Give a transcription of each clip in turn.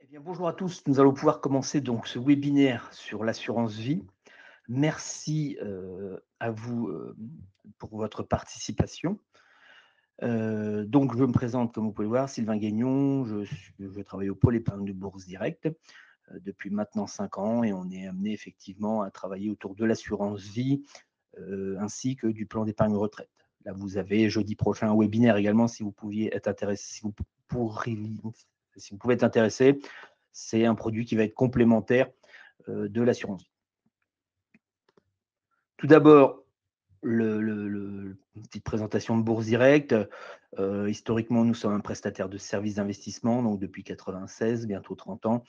Bien, bonjour à tous. Nous allons pouvoir commencer donc ce webinaire sur l'assurance vie. Merci à vous pour votre participation. Donc, je me présente, comme vous pouvez le voir, Sylvain Guignon. Je travaille au pôle épargne de Bourse Direct depuis maintenant 5 ans et on est amené effectivement à travailler autour de l'assurance vie ainsi que du plan d'épargne retraite. Là, vous avez jeudi prochain un webinaire également si vous pouviez être intéressé, si vous pouvez être intéressé. C'est un produit qui va être complémentaire de l'assurance vie. Tout d'abord, une petite présentation de Bourse Direct. Historiquement, nous sommes un prestataire de services d'investissement, donc depuis 96, bientôt 30 ans.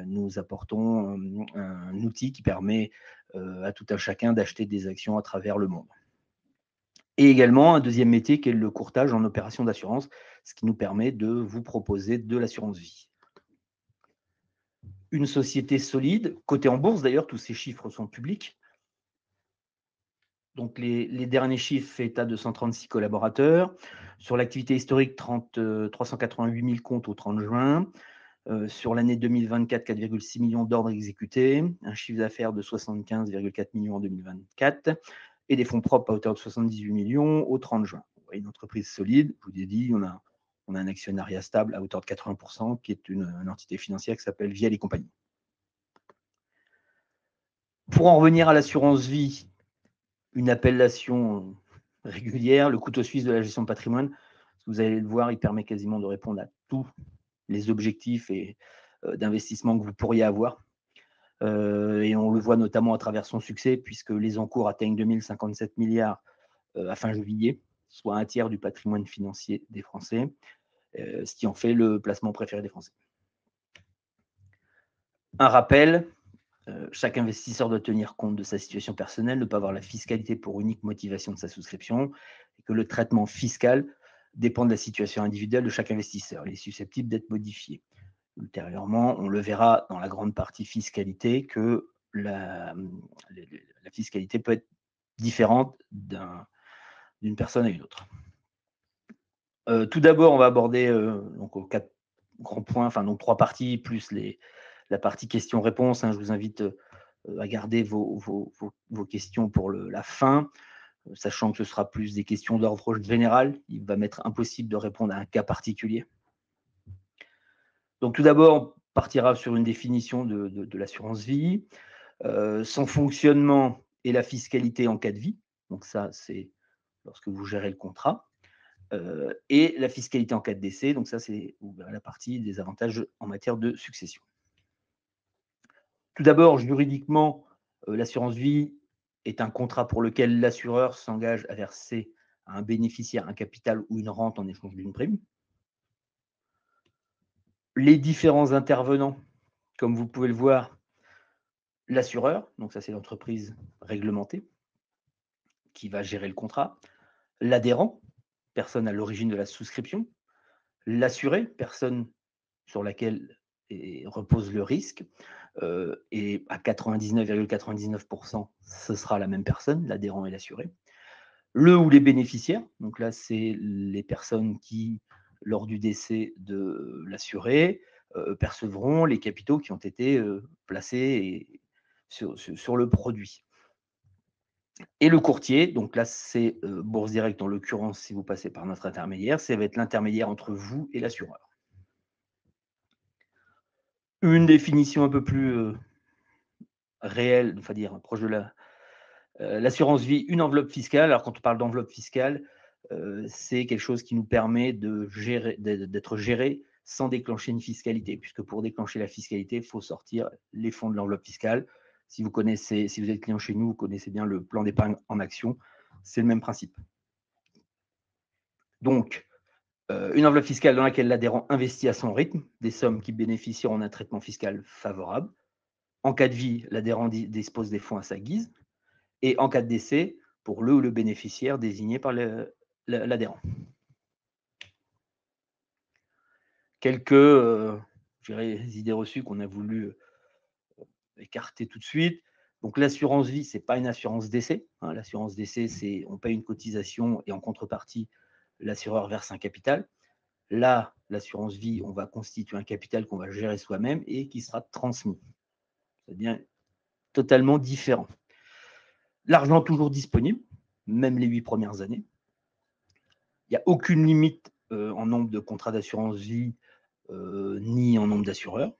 Nous apportons un outil qui permet à tout un chacun d'acheter des actions à travers le monde. Et également un deuxième métier qui est le courtage en opération d'assurance, ce qui nous permet de vous proposer de l'assurance vie. Une société solide, cotée en bourse d'ailleurs, tous ces chiffres sont publics. Donc les derniers chiffres fait état de 136 collaborateurs. Sur l'activité historique, 388 000 comptes au 30 juin. Sur l'année 2024, 4,6 millions d'ordres exécutés, un chiffre d'affaires de 75,4 millions en 2024 et des fonds propres à hauteur de 78 millions au 30 juin. Vous voyez, une entreprise solide, je vous ai dit, on a un actionnariat stable à hauteur de 80%, qui est une entité financière qui s'appelle Vielle et compagnie. Pour en revenir à l'assurance vie, une appellation régulière, le couteau suisse de la gestion de patrimoine. Vous allez le voir, il permet quasiment de répondre à tous les objectifs et d'investissement que vous pourriez avoir. Et on le voit notamment à travers son succès, puisque les encours atteignent 2057 milliards à fin juillet, soit un tiers du patrimoine financier des Français, ce qui en fait le placement préféré des Français. Un rappel, chaque investisseur doit tenir compte de sa situation personnelle, ne pas avoir la fiscalité pour unique motivation de sa souscription, et que le traitement fiscal dépend de la situation individuelle de chaque investisseur. Il est susceptible d'être modifié. Ultérieurement, on le verra dans la grande partie fiscalité que la fiscalité peut être différente d'une personne à une autre. Tout d'abord, on va aborder donc aux 4 grands points, enfin donc 3 parties plus la partie questions-réponses. Je vous invite à garder vos questions pour la fin, sachant que ce sera plus des questions d'ordre général. Il va m'être impossible de répondre à un cas particulier. Donc tout d'abord, on partira sur une définition de l'assurance vie, son fonctionnement et la fiscalité en cas de vie. Donc ça, c'est lorsque vous gérez le contrat. Et la fiscalité en cas de décès. Donc ça, c'est la partie des avantages en matière de succession. Tout d'abord, juridiquement, l'assurance vie est un contrat pour lequel l'assureur s'engage à verser à un bénéficiaire un capital ou une rente en échange d'une prime. Les différents intervenants, comme vous pouvez le voir, l'assureur, donc ça c'est l'entreprise réglementée qui va gérer le contrat, l'adhérent, personne à l'origine de la souscription, l'assuré, personne sur laquelle repose le risque, et à 99,99%, ce sera la même personne, l'adhérent et l'assuré. Le ou les bénéficiaires, donc là, c'est les personnes qui, lors du décès de l'assuré, percevront les capitaux qui ont été placés sur le produit. Et le courtier, donc là, c'est Bourse Direct, en l'occurrence, si vous passez par notre intermédiaire, ça va être l'intermédiaire entre vous et l'assureur. Une définition un peu plus réelle, enfin dire proche de l'assurance vie, une enveloppe fiscale. Alors quand on parle d'enveloppe fiscale, c'est quelque chose qui nous permet d'être géré sans déclencher une fiscalité, puisque pour déclencher la fiscalité, il faut sortir les fonds de l'enveloppe fiscale. Si vous êtes client chez nous, vous connaissez bien le plan d'épargne en action, c'est le même principe. Donc, une enveloppe fiscale dans laquelle l'adhérent investit à son rythme des sommes qui bénéficieront d'un traitement fiscal favorable. En cas de vie, l'adhérent dispose des fonds à sa guise. Et en cas de décès, pour le ou le bénéficiaire désigné par l'adhérent. Quelques idées reçues qu'on a voulu écarter tout de suite. Donc l'assurance vie, ce n'est pas une assurance décès. L'assurance décès, c'est on paye une cotisation et en contrepartie, l'assureur verse un capital. Là, l'assurance vie, on va constituer un capital qu'on va gérer soi-même et qui sera transmis. Ça devient totalement différent. L'argent toujours disponible, même les 8 premières années. Il n'y a aucune limite en nombre de contrats d'assurance vie ni en nombre d'assureurs.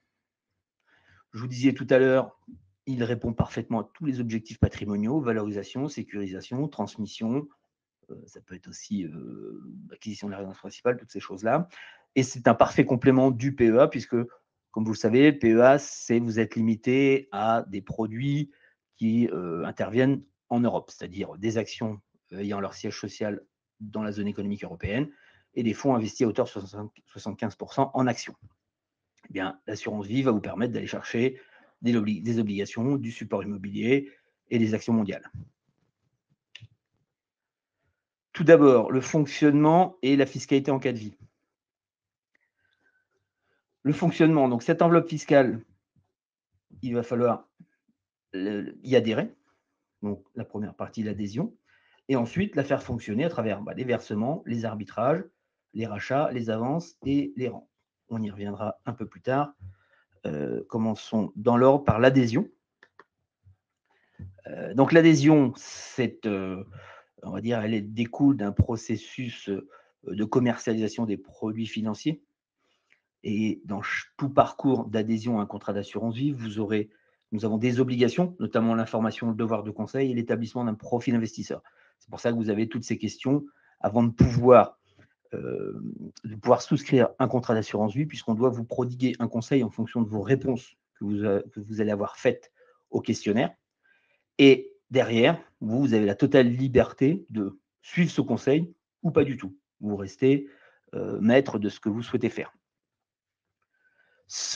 Je vous disais tout à l'heure, il répond parfaitement à tous les objectifs patrimoniaux, valorisation, sécurisation, transmission. Ça peut être aussi acquisition de la résidence principale, toutes ces choses-là. Et c'est un parfait complément du PEA, puisque, comme vous le savez, le PEA, c'est vous êtes limité à des produits qui interviennent en Europe, c'est-à-dire des actions ayant leur siège social dans la zone économique européenne et des fonds investis à hauteur de 75% en actions. Eh bien, l'assurance vie va vous permettre d'aller chercher des obligations, du support immobilier et des actions mondiales. Tout d'abord, le fonctionnement et la fiscalité en cas de vie. Le fonctionnement, donc cette enveloppe fiscale, il va falloir y adhérer, donc la première partie, l'adhésion, et ensuite la faire fonctionner à travers les versements, les arbitrages, les rachats, les avances et les rentes. On y reviendra un peu plus tard. Commençons dans l'ordre par l'adhésion. Donc l'adhésion, on va dire, elle découle d'un processus de commercialisation des produits financiers. Et dans tout parcours d'adhésion à un contrat d'assurance vie, nous avons des obligations, notamment l'information, le devoir de conseil et l'établissement d'un profil investisseur. C'est pour ça que vous avez toutes ces questions avant de pouvoir souscrire un contrat d'assurance vie, puisqu'on doit vous prodiguer un conseil en fonction de vos réponses que vous allez avoir faites au questionnaire. Et derrière, vous avez la totale liberté de suivre ce conseil ou pas du tout. Vous restez maître de ce que vous souhaitez faire.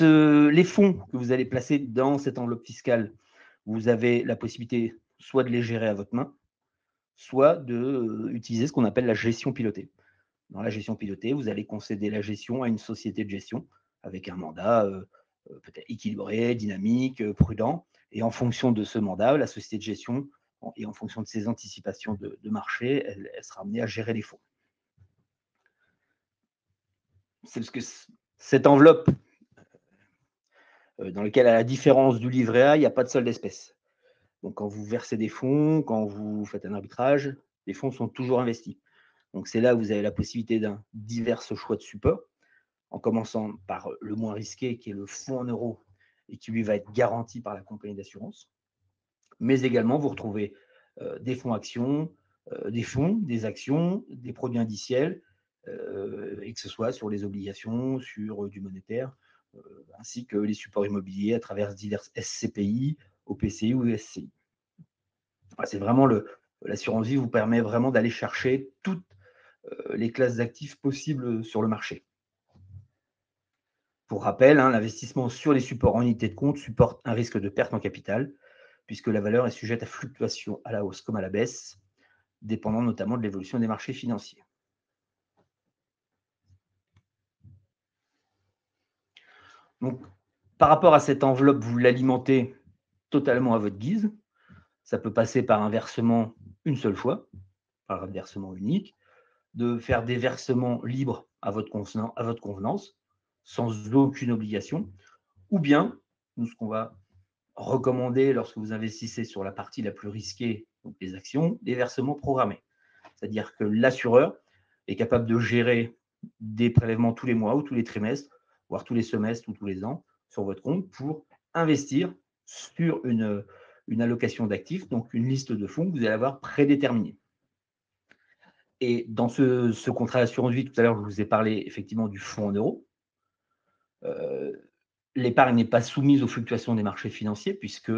Les fonds que vous allez placer dans cette enveloppe fiscale, vous avez la possibilité soit de les gérer à votre main, soit d'utiliser ce qu'on appelle la gestion pilotée. Dans la gestion pilotée, vous allez concéder la gestion à une société de gestion avec un mandat peut-être équilibré, dynamique, prudent. Et en fonction de ce mandat, la société de gestion, et en fonction de ses anticipations de marché, elle sera amenée à gérer les fonds. C'est parce que cette enveloppe dans laquelle, à la différence du livret A, il n'y a pas de solde d'espèces. Donc, quand vous versez des fonds, quand vous faites un arbitrage, les fonds sont toujours investis. Donc, c'est là où vous avez la possibilité d'un divers choix de support, en commençant par le moins risqué, qui est le fonds en euros, et qui lui va être garanti par la compagnie d'assurance. Mais également, vous retrouvez des fonds actions, des fonds, des actions, des produits indiciels, et que ce soit sur les obligations, sur du monétaire, ainsi que les supports immobiliers à travers divers SCPI, OPCI ou SCI. C'est vraiment l'assurance vie vous permet vraiment d'aller chercher toutes les classes d'actifs possibles sur le marché. Pour rappel, l'investissement sur les supports en unité de compte supporte un risque de perte en capital, puisque la valeur est sujette à fluctuations à la hausse comme à la baisse, dépendant notamment de l'évolution des marchés financiers. Donc, par rapport à cette enveloppe, vous l'alimentez totalement à votre guise. Ça peut passer par un versement une seule fois, par un versement unique, de faire des versements libres à votre convenance, sans aucune obligation, ou bien, nous, ce qu'on va recommander lorsque vous investissez sur la partie la plus risquée, donc les actions, des versements programmés. C'est-à-dire que l'assureur est capable de gérer des prélèvements tous les mois ou tous les trimestres, voire tous les semestres ou tous les ans sur votre compte pour investir sur une allocation d'actifs, donc une liste de fonds que vous allez avoir prédéterminée. Et dans ce contrat d'assurance vie, tout à l'heure, je vous ai parlé effectivement du fonds en euros. L'épargne n'est pas soumise aux fluctuations des marchés financiers puisque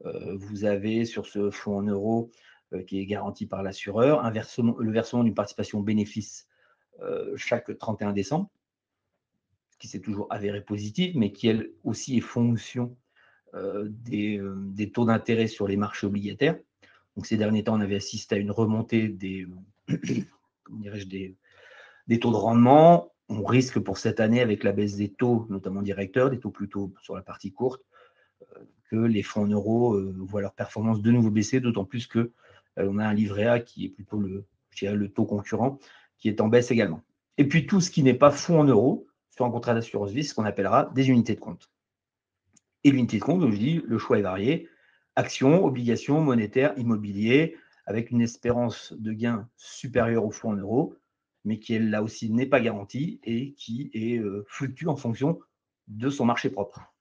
vous avez sur ce fonds en euros qui est garanti par l'assureur le versement d'une participation bénéfice chaque 31 décembre, qui s'est toujours avéré positif, mais qui elle aussi est fonction des taux d'intérêt sur les marchés obligataires. Donc ces derniers temps, on avait assisté à une remontée des taux de rendement. On risque pour cette année, avec la baisse des taux, notamment directeurs, des taux plutôt sur la partie courte, que les fonds en euros voient leur performance de nouveau baisser, d'autant plus qu'on a un livret A qui est plutôt le taux concurrent, qui est en baisse également. Et puis tout ce qui n'est pas fonds en euros sur un contrat d'assurance vie, c'est ce qu'on appellera des unités de compte. Et l'unité de compte, comme je dis, le choix est varié. Actions, obligations, monétaires, immobilier, avec une espérance de gain supérieure au fonds en euros, mais qui, là aussi, n'est pas garantie et qui fluctue en fonction de son marché propre.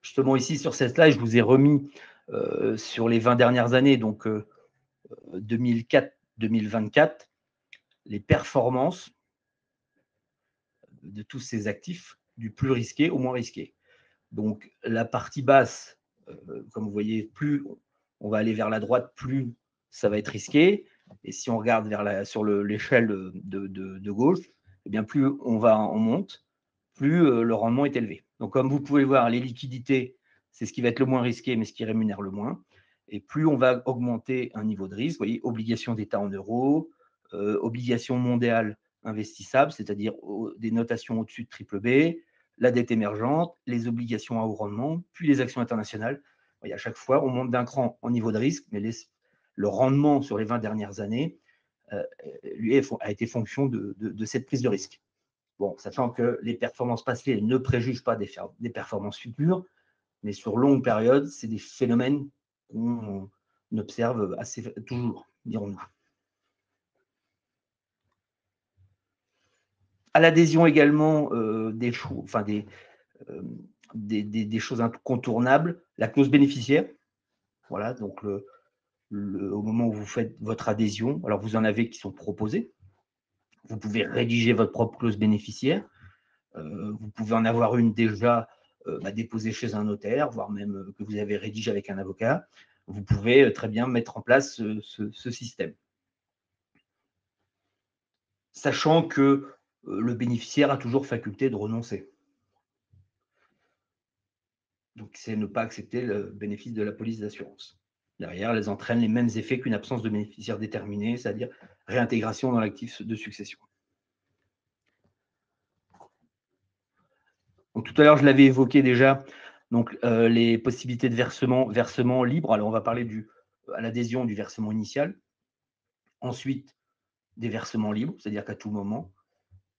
Justement, ici, sur cette slide, je vous ai remis sur les 20 dernières années, donc 2004-2024, les performances de tous ces actifs, du plus risqué au moins risqué. Donc, la partie basse, comme vous voyez, plus on va aller vers la droite, plus ça va être risqué. Et si on regarde sur l'échelle de gauche, eh bien, plus on monte, plus le rendement est élevé. Donc, comme vous pouvez le voir, les liquidités, c'est ce qui va être le moins risqué, mais ce qui rémunère le moins. Et plus on va augmenter un niveau de risque, vous voyez, obligations d'État en euros, obligations mondiales investissables, c'est-à-dire des notations au-dessus de triple B, la dette émergente, les obligations à haut rendement, puis les actions internationales. Vous voyez, à chaque fois, on monte d'un cran en niveau de risque, mais le rendement sur les 20 dernières années, lui, a été fonction de cette prise de risque. Bon, sachant que les performances passées ne préjugent pas des performances futures, mais sur longue période, c'est des phénomènes qu'on observe toujours, dirons-nous. À l'adhésion également des choses incontournables, la clause bénéficiaire. Voilà, donc au moment où vous faites votre adhésion, alors vous en avez qui sont proposés. Vous pouvez rédiger votre propre clause bénéficiaire. Vous pouvez en avoir une déjà déposée chez un notaire, voire même que vous avez rédigée avec un avocat. Vous pouvez très bien mettre en place ce système. Sachant que le bénéficiaire a toujours faculté de renoncer. Donc, c'est ne pas accepter le bénéfice de la police d'assurance. Derrière, elles entraînent les mêmes effets qu'une absence de bénéficiaire déterminé, c'est-à-dire réintégration dans l'actif de succession. Donc, tout à l'heure, je l'avais évoqué déjà, donc, les possibilités de versement libre. Alors, on va parler à l'adhésion du versement initial. Ensuite, des versements libres, c'est-à-dire qu'à tout moment,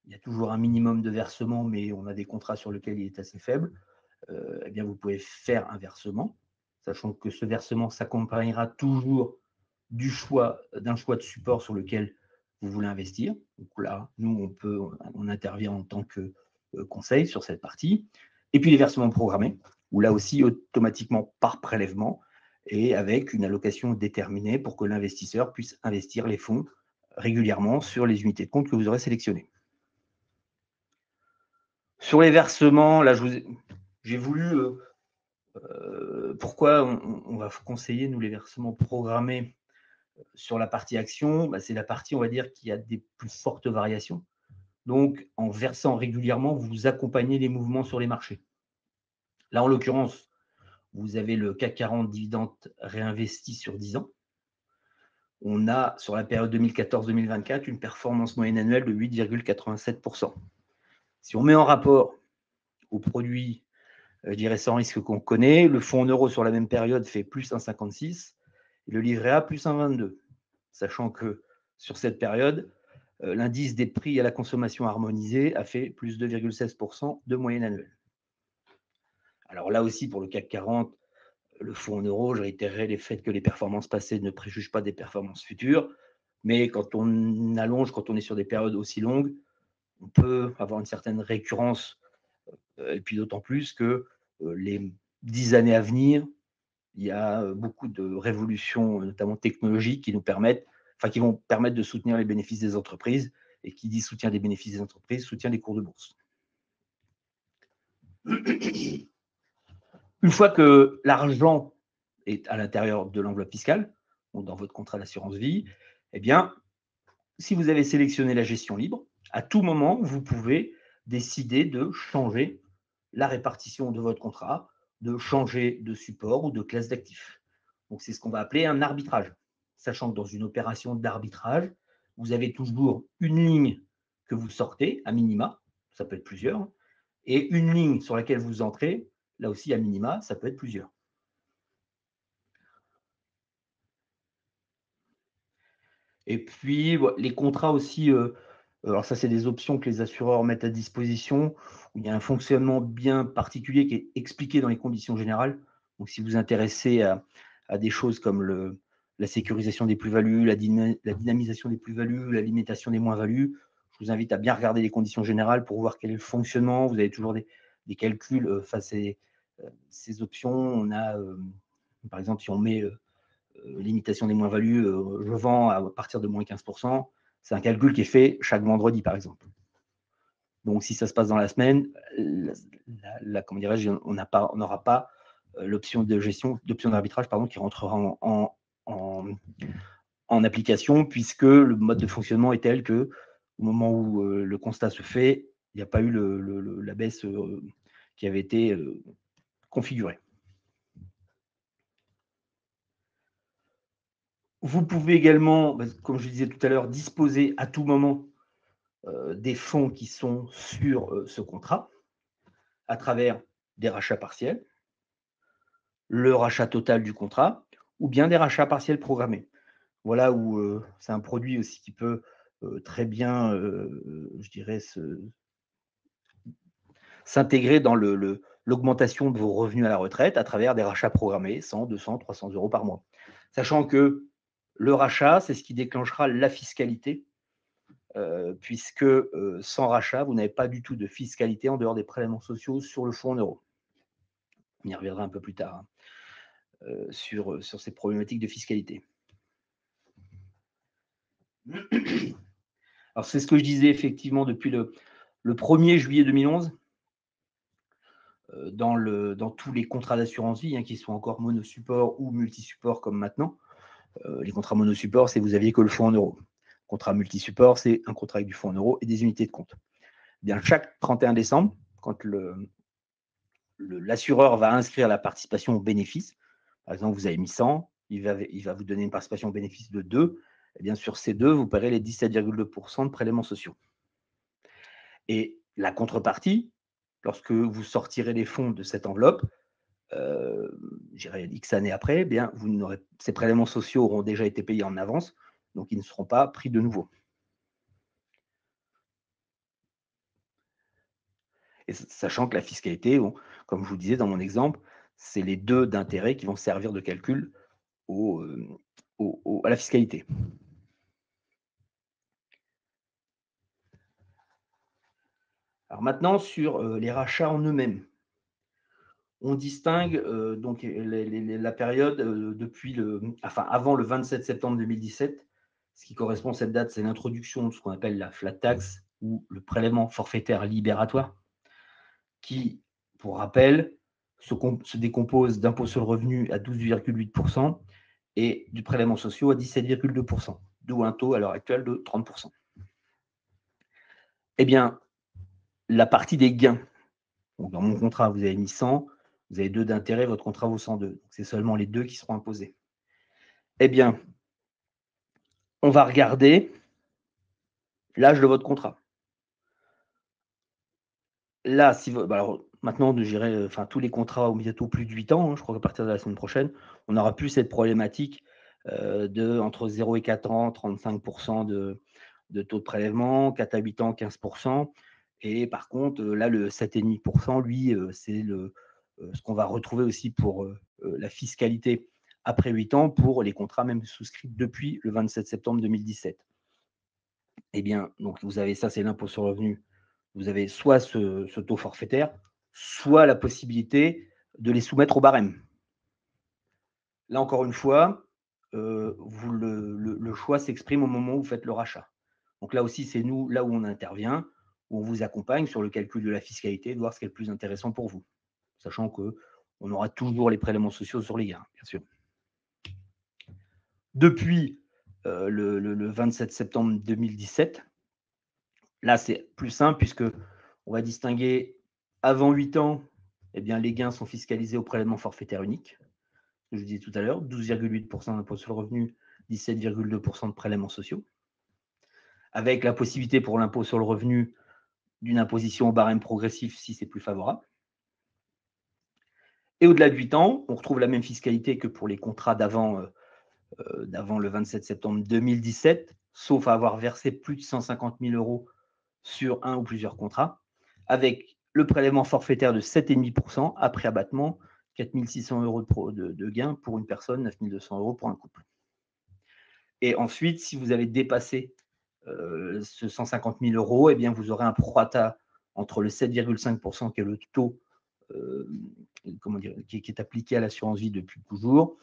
il y a toujours un minimum de versement, mais on a des contrats sur lesquels il est assez faible. Eh bien, vous pouvez faire un versement, sachant que ce versement s'accompagnera toujours d'un choix de support sur lequel vous voulez investir. Donc là, nous, on intervient en tant que conseil sur cette partie. Et puis les versements programmés, où là aussi, automatiquement par prélèvement et avec une allocation déterminée pour que l'investisseur puisse investir les fonds régulièrement sur les unités de compte que vous aurez sélectionnées. Sur les versements, là, j'ai voulu pourquoi on va conseiller, nous, les versements programmés sur la partie action? C'est la partie, on va dire, qui a des plus fortes variations. Donc, en versant régulièrement, vous accompagnez les mouvements sur les marchés. Là, en l'occurrence, vous avez le CAC 40 dividende réinvesti sur 10 ans. On a, sur la période 2014-2024, une performance moyenne annuelle de 8,87%. Si on met en rapport aux produits, je dirais sans risque qu'on connaît, le fonds en euros sur la même période fait plus 1,56 et le livret A plus 1,22. Sachant que sur cette période, l'indice des prix à la consommation harmonisée a fait plus 2,16% de moyenne annuelle. Alors là aussi, pour le CAC 40, le fonds en euros, je réitérerai les faits que les performances passées ne préjugent pas des performances futures. Mais quand on allonge, quand on est sur des périodes aussi longues, on peut avoir une certaine récurrence. Et puis d'autant plus que les 10 années à venir, il y a beaucoup de révolutions, notamment technologiques, qui vont permettre de soutenir les bénéfices des entreprises. Et qui dit soutien des bénéfices des entreprises, soutient les cours de bourse. Une fois que l'argent est à l'intérieur de l'enveloppe fiscale, ou dans votre contrat d'assurance vie, eh bien, si vous avez sélectionné la gestion libre, à tout moment, vous pouvez décider de changer la répartition de votre contrat, de changer de support ou de classe d'actifs. Donc, c'est ce qu'on va appeler un arbitrage. Sachant que dans une opération d'arbitrage, vous avez toujours une ligne que vous sortez, à minima, ça peut être plusieurs, et une ligne sur laquelle vous entrez, là aussi à minima, ça peut être plusieurs. Et puis, les contrats aussi, alors ça, c'est des options que les assureurs mettent à disposition, où il y a un fonctionnement bien particulier qui est expliqué dans les conditions générales. Donc, si vous vous intéressez à des choses comme la sécurisation des plus-values, la dynamisation des plus-values, la limitation des moins-values, je vous invite à bien regarder les conditions générales pour voir quel est le fonctionnement. Vous avez toujours des calculs face à ces options. On a, par exemple, si on met limitation des moins-values, je vends à partir de moins 15%. C'est un calcul qui est fait chaque vendredi, par exemple. Donc, si ça se passe dans la semaine, comment dirais-je, on n'aura pas l'option de gestion, d'option d'arbitrage, pardon, qui rentrera en application, puisque le mode de fonctionnement est tel que, au moment où le constat se fait, il n'y a pas eu la baisse qui avait été configurée. Vous pouvez également, comme je disais tout à l'heure, disposer à tout moment des fonds qui sont sur ce contrat à travers des rachats partiels, le rachat total du contrat ou bien des rachats partiels programmés. Voilà où c'est un produit aussi qui peut très bien, je dirais, s'intégrer dans l'augmentation de vos revenus à la retraite à travers des rachats programmés, 100, 200, 300 euros par mois. Sachant que le rachat, c'est ce qui déclenchera la fiscalité, puisque sans rachat, vous n'avez pas du tout de fiscalité en dehors des prélèvements sociaux sur le fonds en euros. On y reviendra un peu plus tard sur ces problématiques de fiscalité. Alors, c'est ce que je disais effectivement depuis le 1er juillet 2011, dans tous les contrats d'assurance vie, qu'ils soient encore monosupport ou multisupport comme maintenant. Les contrats monosupport, c'est vous aviez que le fonds en euros. Contrat multisupport, c'est un contrat avec du fonds en euros et des unités de compte. Bien, chaque 31 décembre, quand l'assureur va inscrire la participation au bénéfice, par exemple, vous avez mis 100, il va vous donner une participation au bénéfice de 2, et bien sur ces 2, vous paierez les 17,2% de prélèvements sociaux. Et la contrepartie, lorsque vous sortirez les fonds de cette enveloppe, j'irai X années après, eh bien, ces prélèvements sociaux auront déjà été payés en avance, donc ils ne seront pas pris de nouveau. Et sachant que la fiscalité, comme je vous disais dans mon exemple, c'est les 2 d'intérêt qui vont servir de calcul à la fiscalité. Alors maintenant, sur les rachats en eux-mêmes, on distingue donc la période avant le 27 septembre 2017. Ce qui correspond à cette date, c'est l'introduction de ce qu'on appelle la flat tax ou le prélèvement forfaitaire libératoire, qui, pour rappel, se décompose d'impôt sur le revenu à 12,8% et du prélèvement social à 17,2%, d'où un taux à l'heure actuelle de 30%. Eh bien, la partie des gains, donc dans mon contrat, vous avez mis 100, vous avez 2 d'intérêt, votre contrat vaut 102. C'est seulement les 2 qui seront imposés. Eh bien, on va regarder l'âge de votre contrat. Là, alors maintenant, je dirais, tous les contrats ont bientôt plus de 8 ans, je crois qu'à partir de la semaine prochaine, on n'aura plus cette problématique de entre 0 et 4 ans, 35% de taux de prélèvement, 4 à 8 ans, 15%. Et par contre, là, le 7,5%, lui, c'est ce qu'on va retrouver aussi pour la fiscalité après 8 ans pour les contrats même souscrits depuis le 27 septembre 2017. Eh bien, donc vous avez ça, c'est l'impôt sur le revenu. Vous avez soit ce taux forfaitaire, soit la possibilité de les soumettre au barème. Là, encore une fois, le choix s'exprime au moment où vous faites le rachat. Donc là aussi, c'est nous, là où on intervient, où on vous accompagne sur le calcul de la fiscalité, de voir ce qui est le plus intéressant pour vous. Sachant qu'on aura toujours les prélèvements sociaux sur les gains, bien sûr. Depuis le 27 septembre 2017, là, c'est plus simple puisque on va distinguer avant 8 ans, eh bien, les gains sont fiscalisés au prélèvement forfaitaire unique. Je disais tout à l'heure, 12,8% d'impôt sur le revenu, 17,2% de prélèvements sociaux, avec la possibilité pour l'impôt sur le revenu d'une imposition au barème progressif si c'est plus favorable. Et au-delà de 8 ans, on retrouve la même fiscalité que pour les contrats d'avant d'avant le 27 septembre 2017, sauf à avoir versé plus de 150 000 euros sur un ou plusieurs contrats, avec le prélèvement forfaitaire de 7,5% après abattement, 4 600 euros de gain pour une personne, 9 200 euros pour un couple. Et ensuite, si vous avez dépassé ce 150 000 euros, eh bien, vous aurez un prorata entre le 7,5% qui est le taux qui est appliqué à l'assurance vie depuis toujours,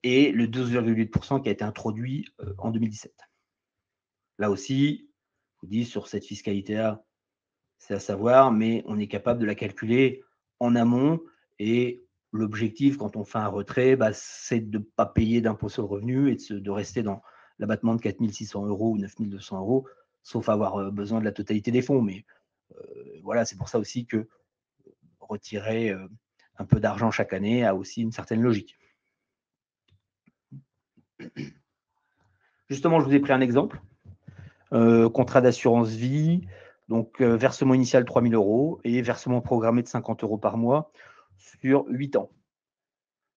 et le 12,8% qui a été introduit en 2017. Là aussi, je vous dis, sur cette fiscalité-là, c'est à savoir, mais on est capable de la calculer en amont. Et l'objectif, quand on fait un retrait, c'est de ne pas payer d'impôt sur le revenu et de rester dans l'abattement de 4 600 euros ou 9 200 euros, sauf avoir besoin de la totalité des fonds. Mais voilà, c'est pour ça aussi que retirer un peu d'argent chaque année a aussi une certaine logique. Justement, je vous ai pris un exemple. Contrat d'assurance vie, donc versement initial 3 000 euros et versement programmé de 50 euros par mois sur 8 ans.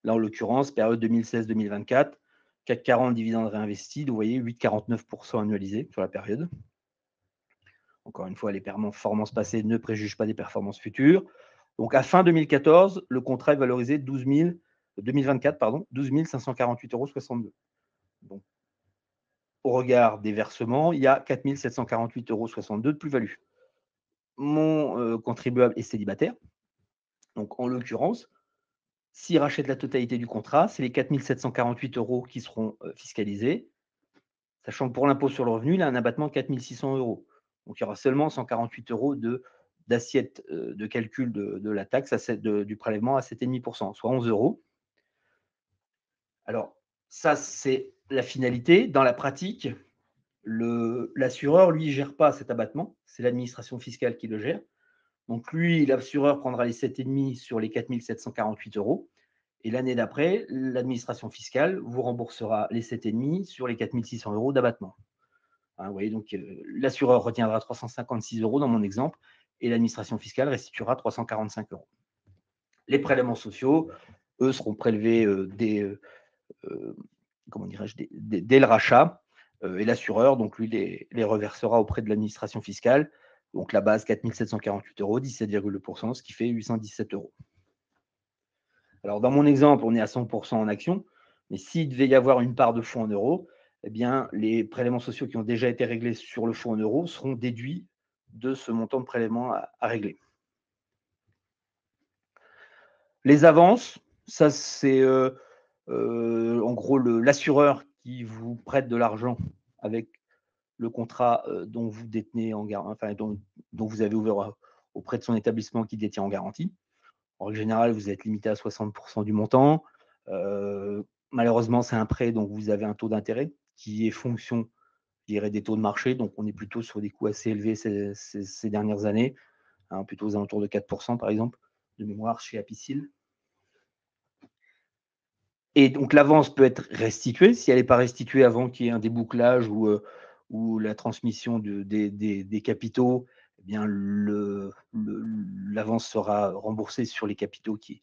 Là, en l'occurrence, période 2016-2024, CAC 40 dividendes réinvestis, vous voyez, 8,49% annualisé sur la période. Encore une fois, les performances passées ne préjugent pas des performances futures. Donc, à fin 2014, le contrat est valorisé 2024, 12 548,62 euros. Donc, au regard des versements, il y a 4 748,62 euros de plus-value. Mon contribuable est célibataire. Donc, en l'occurrence, s'il rachète la totalité du contrat, c'est les 4 748 euros qui seront fiscalisés, sachant que pour l'impôt sur le revenu, il a un abattement de 4 600 euros. Donc, il y aura seulement 148 euros d'assiette de calcul de la taxe du prélèvement à 7,5%, soit 11 euros. Alors, ça, c'est la finalité. Dans la pratique, l'assureur, lui, ne gère pas cet abattement. C'est l'administration fiscale qui le gère. Donc, lui, l'assureur prendra les 7,5 sur les 4 748 euros. Et l'année d'après, l'administration fiscale vous remboursera les 7,5 sur les 4 600 euros d'abattement. Hein, vous voyez, donc l'assureur retiendra 356 euros dans mon exemple et l'administration fiscale restituera 345 euros. Les prélèvements sociaux, eux, seront prélevés dès le rachat et l'assureur, donc lui, les reversera auprès de l'administration fiscale. Donc la base, 4 748 euros, 17,2%, ce qui fait 817 euros. Alors, dans mon exemple, on est à 100% en actions, mais s'il devait y avoir une part de fonds en euros, eh bien, les prélèvements sociaux qui ont déjà été réglés sur le fonds en euros seront déduits de ce montant de prélèvement à régler. Les avances, ça, c'est en gros l'assureur qui vous prête de l'argent avec le contrat dont vous détenez dont vous avez ouvert auprès de son établissement qui détient en garantie. En règle générale, vous êtes limité à 60% du montant. Malheureusement, c'est un prêt, donc vous avez un taux d'intérêt qui est fonction, je dirais, des taux de marché. Donc, on est plutôt sur des coûts assez élevés ces dernières années, hein, plutôt aux alentours de 4%, par exemple, de mémoire chez Apicil. Et donc, l'avance peut être restituée. Si elle n'est pas restituée avant qu'il y ait un débouclage ou la transmission des capitaux, eh bien, l'avance sera remboursée sur les capitaux qu'il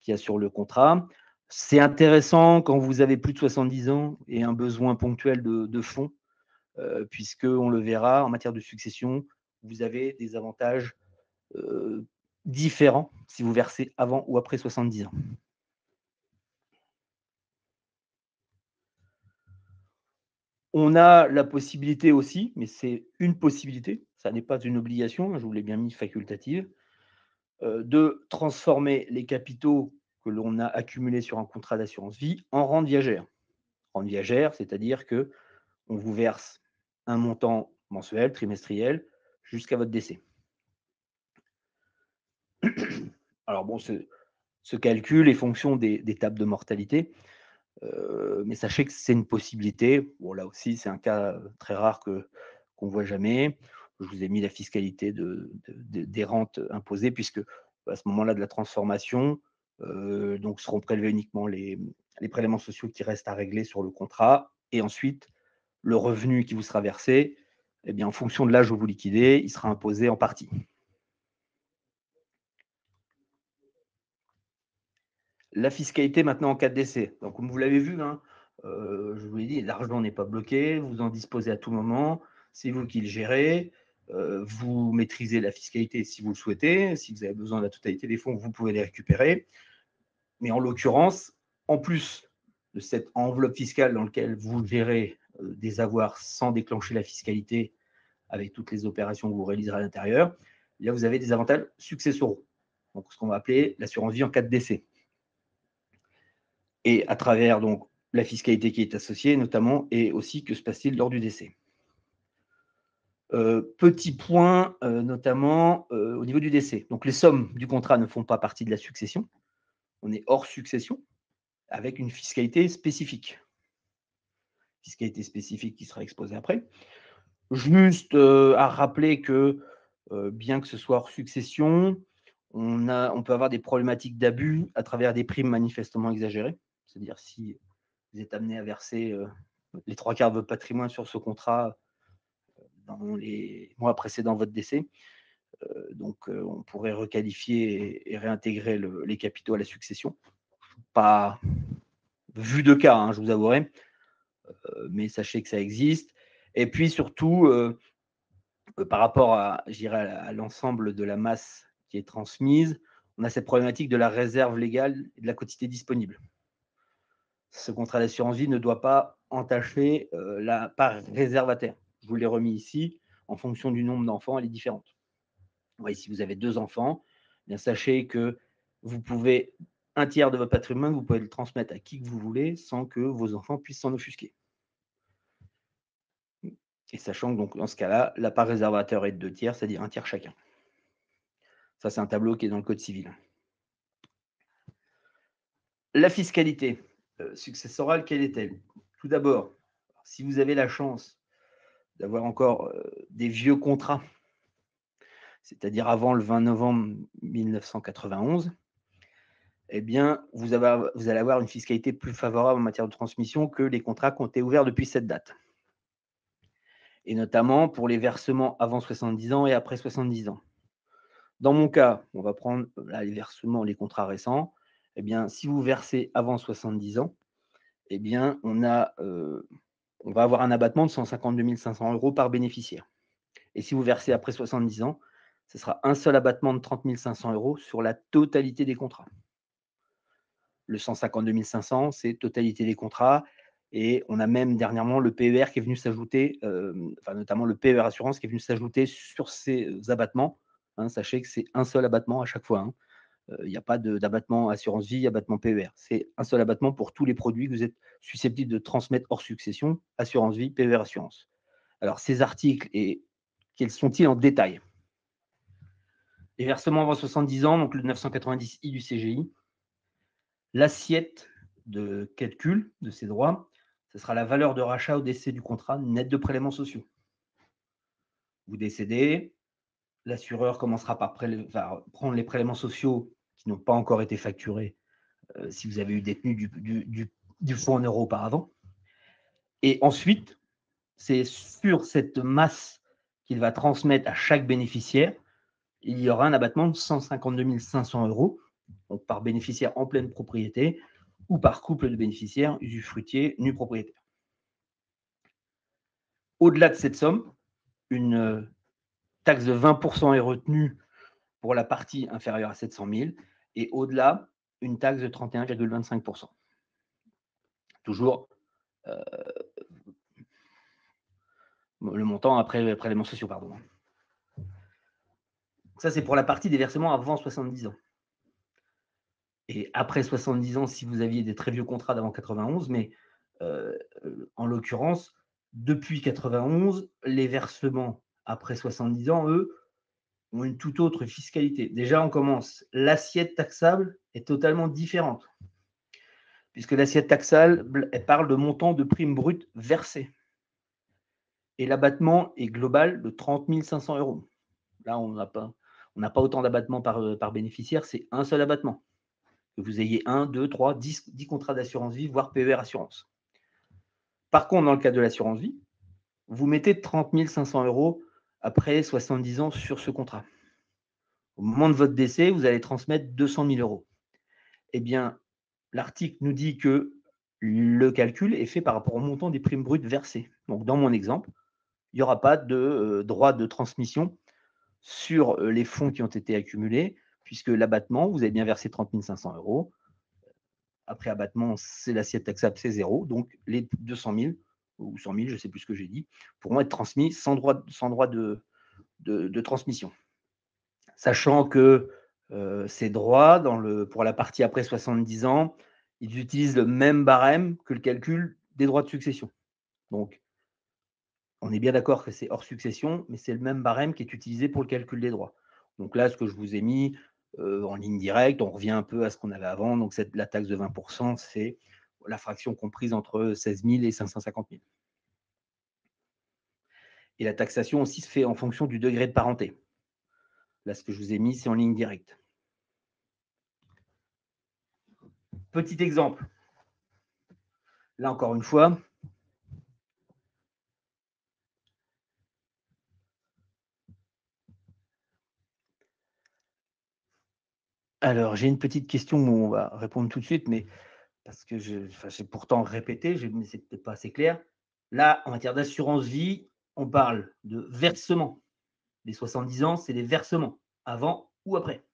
y a sur le contrat. C'est intéressant quand vous avez plus de 70 ans et un besoin ponctuel de fonds, puisqu'on le verra, en matière de succession, vous avez des avantages différents si vous versez avant ou après 70 ans. On a la possibilité aussi, mais c'est une possibilité, ça n'est pas une obligation, je vous l'ai bien mis facultative, de transformer les capitaux que l'on a accumulés sur un contrat d'assurance vie en rente viagère. Rente viagère, c'est-à-dire que on vous verse un montant mensuel, trimestriel, jusqu'à votre décès. Alors bon, ce calcul est fonction des tables de mortalité, mais sachez que c'est une possibilité. Bon, là aussi, c'est un cas très rare qu'on ne voit jamais. Je vous ai mis la fiscalité des rentes imposées, puisque à ce moment-là de la transformation, donc seront prélevés uniquement les prélèvements sociaux qui restent à régler sur le contrat, et ensuite le revenu qui vous sera versé, eh bien, en fonction de l'âge où vous liquidez, il sera imposé en partie. La fiscalité maintenant en cas de décès. Donc, comme vous l'avez vu, hein, Je vous l'ai dit, l'argent n'est pas bloqué, vous en disposez à tout moment, c'est vous qui le gérez, vous maîtrisez la fiscalité si vous le souhaitez, si vous avez besoin de la totalité des fonds, vous pouvez les récupérer. Mais en l'occurrence, en plus de cette enveloppe fiscale dans laquelle vous gérez des avoirs sans déclencher la fiscalité avec toutes les opérations que vous réaliserez à l'intérieur, là, vous avez des avantages successoraux. Donc, ce qu'on va appeler l'assurance vie en cas de décès. Et à travers donc la fiscalité qui est associée, notamment, et aussi que se passe-t-il lors du décès. Petit point, notamment au niveau du décès. Donc, les sommes du contrat ne font pas partie de la succession. On est hors succession avec une fiscalité spécifique. Fiscalité spécifique qui sera exposée après. Juste à rappeler que bien que ce soit hors succession, on peut avoir des problématiques d'abus à travers des primes manifestement exagérées. C'est-à-dire si vous êtes amené à verser les 3/4 de votre patrimoine sur ce contrat dans les mois précédant votre décès, donc on pourrait requalifier et réintégrer les capitaux à la succession. Pas vu de cas, hein, je vous avouerai, mais sachez que ça existe. Et puis surtout, par rapport à l'ensemble de la masse qui est transmise, on a cette problématique de la réserve légale et de la quotité disponible. Ce contrat d'assurance vie ne doit pas entacher la part réservataire. Je vous l'ai remis ici. En fonction du nombre d'enfants, elle est différente. Oui, si vous avez 2 enfants, bien sachez que vous pouvez un tiers de votre patrimoine, vous pouvez le transmettre à qui que vous voulez sans que vos enfants puissent s'en offusquer. Et sachant que donc, dans ce cas-là, la part réservateur est de 2 tiers, c'est-à-dire un tiers chacun. Ça, c'est un tableau qui est dans le Code civil. La fiscalité successorale, quelle est-elle? Tout d'abord, si vous avez la chance d'avoir encore des vieux contrats, c'est-à-dire avant le 20 novembre 1991, eh bien, vous allez avoir une fiscalité plus favorable en matière de transmission que les contrats qui ont été ouverts depuis cette date. Et notamment pour les versements avant 70 ans et après 70 ans. Dans mon cas, on va prendre là, les versements, les contrats récents. Eh bien, si vous versez avant 70 ans, eh bien, on va avoir un abattement de 152 500 € par bénéficiaire. Et si vous versez après 70 ans, ce sera un seul abattement de 30 500 € sur la totalité des contrats. Le 152 500, c'est totalité des contrats. Et on a même dernièrement le PER qui est venu s'ajouter, notamment le PER Assurance qui est venu s'ajouter sur ces abattements. Hein, sachez que c'est un seul abattement à chaque fois. Hein. Il n'y a pas d'abattement assurance vie, abattement PER. C'est un seul abattement pour tous les produits que vous êtes susceptibles de transmettre hors succession, assurance vie, PER assurance. Alors, ces articles, et quels sont-ils en détail? Les versements avant 70 ans, donc le 990I du CGI. L'assiette de calcul de ces droits, ce sera la valeur de rachat au décès du contrat net de prélèvements sociaux. Vous décédez, l'assureur commencera par prendre les prélèvements sociaux qui n'ont pas encore été facturés si vous avez eu détenu du fonds en euros auparavant. Et ensuite, c'est sur cette masse qu'il va transmettre à chaque bénéficiaire, il y aura un abattement de 152 500 € donc par bénéficiaire en pleine propriété ou par couple de bénéficiaires, usufruitier, nu propriétaire. Au-delà de cette somme, une taxe de 20% est retenue pour la partie inférieure à 700 000 et au-delà, une taxe de 31,25%. Toujours le montant après prélèvements sociaux, pardon. Ça, c'est pour la partie des versements avant 70 ans. Et après 70 ans, si vous aviez des très vieux contrats d'avant 91, mais en l'occurrence, depuis 91, les versements après 70 ans, eux, ont une toute autre fiscalité. Déjà, on commence. L'assiette taxable est totalement différente, puisque l'assiette taxable, elle parle de montant de prime brute versée. Et l'abattement est global de 30 500 €. Là, on n'a pas autant d'abattements par bénéficiaire, c'est un seul abattement. Que vous ayez 1, 2, 3, 10 contrats d'assurance vie, voire PER assurance. Par contre, dans le cas de l'assurance vie, vous mettez 30 500 € après 70 ans sur ce contrat. Au moment de votre décès, vous allez transmettre 200 000 €. Eh bien, l'article nous dit que le calcul est fait par rapport au montant des primes brutes versées. Donc, dans mon exemple, il n'y aura pas de droit de transmission sur les fonds qui ont été accumulés, puisque l'abattement, vous avez bien versé 30 500 euros. Après abattement, c'est l'assiette taxable, c'est zéro. Donc, les 200 000 ou 100 000, je ne sais plus ce que j'ai dit, pourront être transmis sans droit de transmission. Sachant que ces droits, pour la partie après 70 ans, ils utilisent le même barème que le calcul des droits de succession. Donc, on est bien d'accord que c'est hors succession, mais c'est le même barème qui est utilisé pour le calcul des droits. Donc là, ce que je vous ai mis en ligne directe, on revient un peu à ce qu'on avait avant. Donc la taxe de 20%, c'est la fraction comprise entre 16 000 et 550 000. Et la taxation aussi se fait en fonction du degré de parenté. Là, ce que je vous ai mis, c'est en ligne directe. Petit exemple. Là, encore une fois, alors j'ai une petite question où on va répondre tout de suite, mais parce que j'ai pourtant répété, mais c'est peut-être pas assez clair. Là, en matière d'assurance vie, on parle de versement. Les 70 ans, c'est les versements, avant ou après.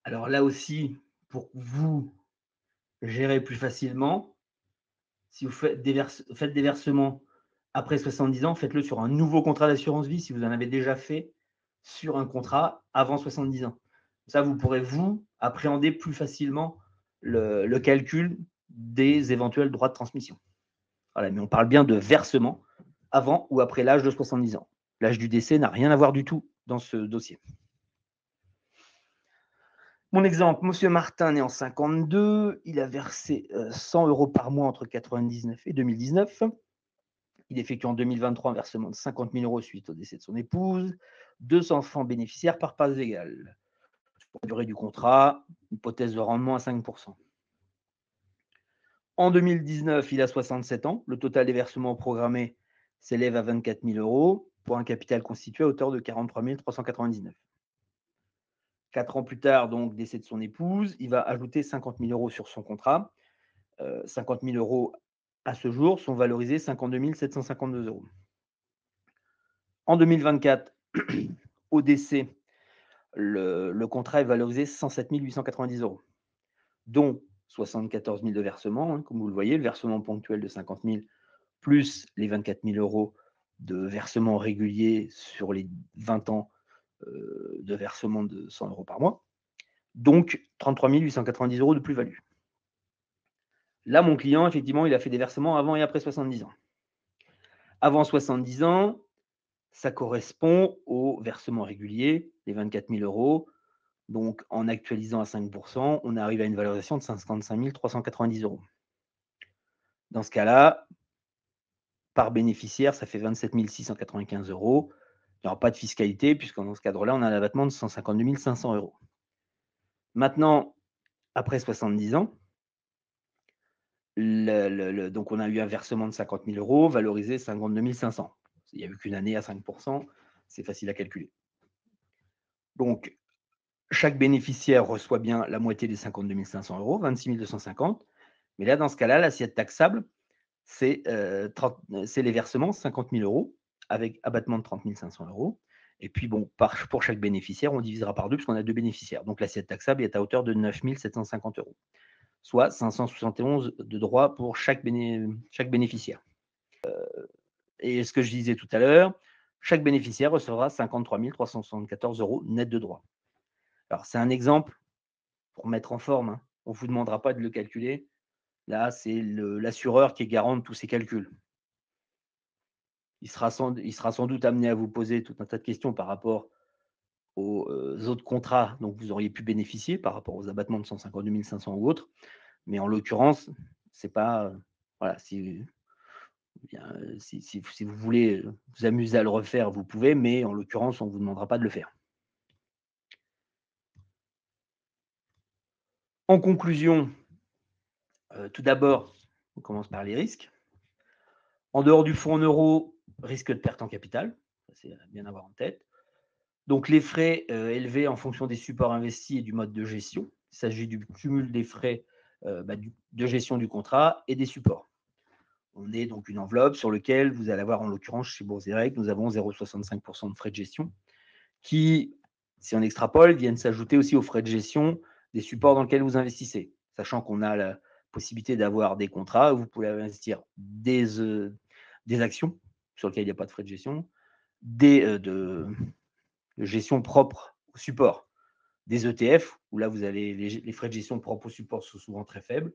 Alors là aussi, pour vous gérer plus facilement, si vous faites des versements après 70 ans, faites-le sur un nouveau contrat d'assurance vie si vous en avez déjà fait sur un contrat avant 70 ans. Ça, vous pourrez, vous, appréhender plus facilement le calcul des éventuels droits de transmission. Voilà, mais on parle bien de versement avant ou après l'âge de 70 ans. L'âge du décès n'a rien à voir du tout dans ce dossier. Mon exemple, Monsieur Martin, né en 52, il a versé 100 euros par mois entre 1999 et 2019. Il effectue en 2023 un versement de 50 000 euros suite au décès de son épouse. 2 enfants bénéficiaires par parts égales. Pour la durée du contrat, hypothèse de rendement à 5%. En 2019, il a 67 ans. Le total des versements programmés s'élève à 24 000 euros pour un capital constitué à hauteur de 43 399. 4 ans plus tard, donc, décès de son épouse, il va ajouter 50 000 euros sur son contrat. 50 000 euros à ce jour sont valorisés 52 752 euros. En 2024, au décès, le contrat est valorisé 107 890 euros, dont 74 000 de versement, comme vous le voyez, le versement ponctuel de 50 000, plus les 24 000 euros de versement régulier sur les 20 ans de versement de 100 euros par mois. Donc, 33 890 euros de plus-value. Là, mon client, effectivement, il a fait des versements avant et après 70 ans. Avant 70 ans, ça correspond au versement régulier, les 24 000 euros. Donc, en actualisant à 5%, on arrive à une valorisation de 55 390 euros. Dans ce cas-là, par bénéficiaire, ça fait 27 695 euros. Il n'y aura pas de fiscalité, puisque dans ce cadre-là, on a un abattement de 152 500 euros. Maintenant, après 70 ans, donc on a eu un versement de 50 000 euros, valorisé 52 500. Il n'y a eu qu'une année à 5%, c'est facile à calculer. Donc, chaque bénéficiaire reçoit bien la moitié des 52 500 euros, 26 250. Mais là, dans ce cas-là, l'assiette taxable, c'est les versements, 50 000 euros, avec abattement de 30 500 euros. Et puis, bon, pour chaque bénéficiaire, on divisera par 2, puisqu'on a 2 bénéficiaires. Donc, l'assiette taxable est à hauteur de 9 750 euros, soit 571 de droits pour chaque bénéficiaire. Et ce que je disais tout à l'heure, chaque bénéficiaire recevra 53 374 euros net de droits. Alors, c'est un exemple pour mettre en forme. Hein. On ne vous demandera pas de le calculer. Là, c'est l'assureur qui est garant de tous ces calculs. Il sera sans doute amené à vous poser tout un tas de questions par rapport aux autres contrats dont vous auriez pu bénéficier, par rapport aux abattements de 152 500 ou autres. Mais en l'occurrence, c'est pas. Voilà, si vous voulez vous amuser à le refaire, vous pouvez, mais en l'occurrence, on ne vous demandera pas de le faire. En conclusion, tout d'abord, on commence par les risques. En dehors du fonds en euros, risque de perte en capital, ça c'est bien à avoir en tête. Donc les frais élevés en fonction des supports investis et du mode de gestion. Il s'agit du cumul des frais de gestion du contrat et des supports. On est donc une enveloppe sur laquelle vous allez avoir, en l'occurrence, chez Bourse Direct, nous avons 0,65% de frais de gestion qui, si on extrapole, viennent s'ajouter aussi aux frais de gestion des supports dans lesquels vous investissez, sachant qu'on a la possibilité d'avoir des contrats où vous pouvez investir des actions sur lesquelles il n'y a pas de frais de gestion, de gestion propre au support, des ETF, où là, vous avez les frais de gestion propres au support sont souvent très faibles,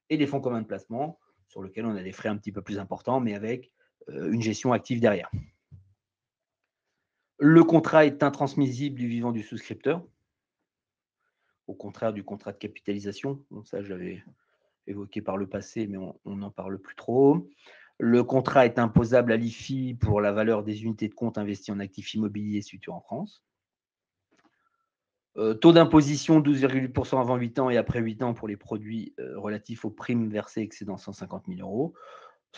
et des fonds communs de placement, sur lesquels on a des frais un petit peu plus importants, mais avec une gestion active derrière. Le contrat est intransmissible du vivant du souscripteur, au contraire du contrat de capitalisation. Bon, ça, j'avais évoqué par le passé, mais on n'en parle plus trop. Le contrat est imposable à l'IFI pour la valeur des unités de compte investies en actifs immobiliers situés en France. Taux d'imposition 12,8% avant 8 ans et après 8 ans pour les produits relatifs aux primes versées excédant 150 000 euros.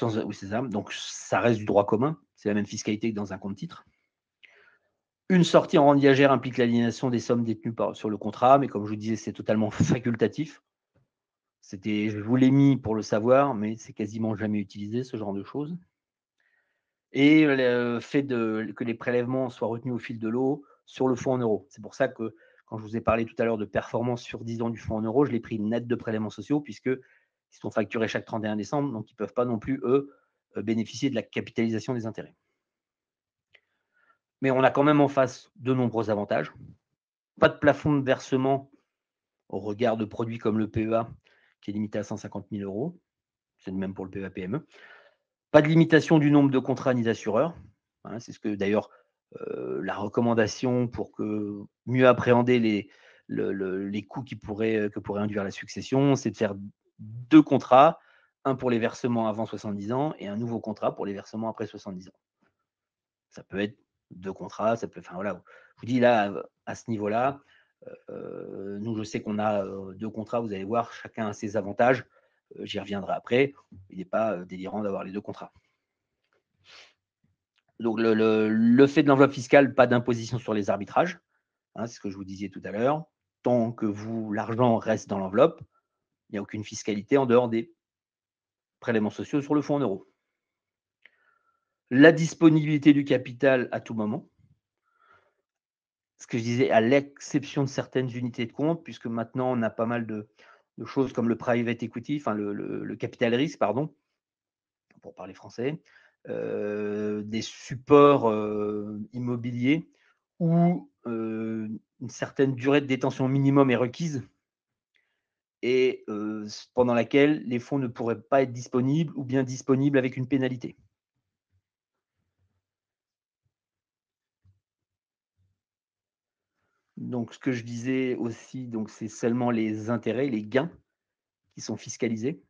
Oui, c'est ça. Donc, ça reste du droit commun. C'est la même fiscalité que dans un compte titre. Une sortie en rente viagère implique l'aliénation des sommes détenues sur le contrat, mais comme je vous disais, c'est totalement facultatif. Je vous l'ai mis pour le savoir, mais c'est quasiment jamais utilisé, ce genre de choses. Et le fait que les prélèvements soient retenus au fil de l'eau sur le fonds en euros. C'est pour ça que quand je vous ai parlé tout à l'heure de performance sur 10 ans du fonds en euros, je l'ai pris net de prélèvements sociaux, puisqu'ils sont facturés chaque 31 décembre, donc ils ne peuvent pas non plus, eux, bénéficier de la capitalisation des intérêts. Mais on a quand même en face de nombreux avantages. Pas de plafond de versement au regard de produits comme le PEA, qui est limité à 150 000 euros. C'est le même pour le PEA-PME. Pas de limitation du nombre de contrats ni d'assureurs. Hein, c'est ce que d'ailleurs la recommandation pour que mieux appréhender les coûts que pourrait induire la succession, c'est de faire 2 contrats, un pour les versements avant 70 ans et un nouveau contrat pour les versements après 70 ans. Ça peut être 2 contrats, ça peut. Enfin voilà, je vous dis là, à ce niveau-là, nous, je sais qu'on a 2 contrats, vous allez voir, chacun a ses avantages. J'y reviendrai après. Il n'est pas délirant d'avoir les 2 contrats. Donc, le fait de l'enveloppe fiscale, pas d'imposition sur les arbitrages, hein, c'est ce que je vous disais tout à l'heure. Tant que l'argent reste dans l'enveloppe, il n'y a aucune fiscalité en dehors des prélèvements sociaux sur le fonds en euros. La disponibilité du capital à tout moment. Ce que je disais, à l'exception de certaines unités de compte, puisque maintenant on a pas mal de choses comme le private equity, enfin le capital risque, pardon, pour parler français, des supports immobiliers où une certaine durée de détention minimum est requise et pendant laquelle les fonds ne pourraient pas être disponibles ou bien disponibles avec une pénalité. Donc, ce que je disais aussi, donc c'est seulement les intérêts, les gains qui sont fiscalisés.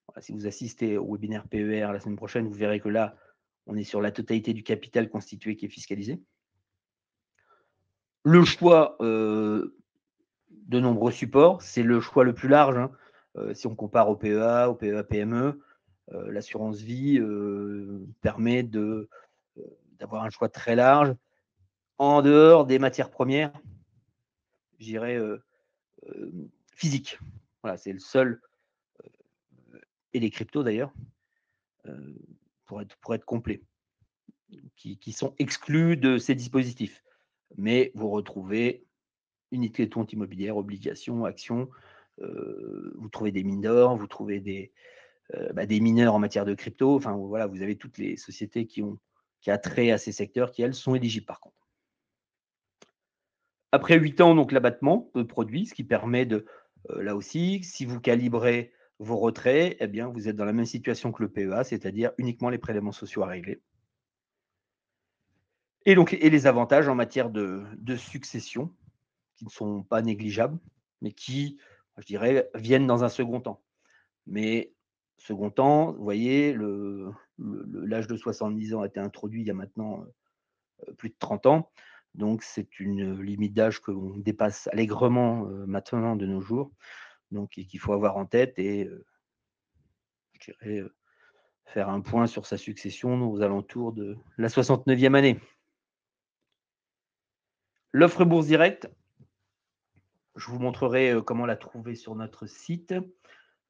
Voilà, si vous assistez au webinaire PER la semaine prochaine, vous verrez que là, on est sur la totalité du capital constitué qui est fiscalisé. Le choix de nombreux supports, c'est le choix le plus large. Hein. Si on compare au PEA, au PEA-PME, l'assurance vie permet d'avoir un choix très large en dehors des matières premières, je dirais physiques. Voilà, c'est le seul, et les cryptos d'ailleurs, pour être complet, qui sont exclus de ces dispositifs. Mais vous retrouvez unité de compte immobilière, obligations, actions, vous trouvez des mines d'or, vous trouvez des mineurs en matière de crypto. Enfin, voilà, vous avez toutes les sociétés qui ont trait à ces secteurs qui, elles, sont éligibles par contre. Après 8 ans, donc l'abattement de produit, ce qui permet de, là aussi, si vous calibrez vos retraits, eh bien, vous êtes dans la même situation que le PEA, c'est-à-dire uniquement les prélèvements sociaux à régler. Et les avantages en matière de succession, qui ne sont pas négligeables, mais qui, je dirais, viennent dans un second temps. Mais second temps, vous voyez, l'âge de 70 ans a été introduit il y a maintenant plus de 30 ans. Donc, c'est une limite d'âge que l'on dépasse allègrement maintenant de nos jours. Donc, qu'il faut avoir en tête et, je dirais, faire un point sur sa succession aux alentours de la 69e année. L'offre Bourse Direct, Je vous montrerai comment la trouver sur notre site.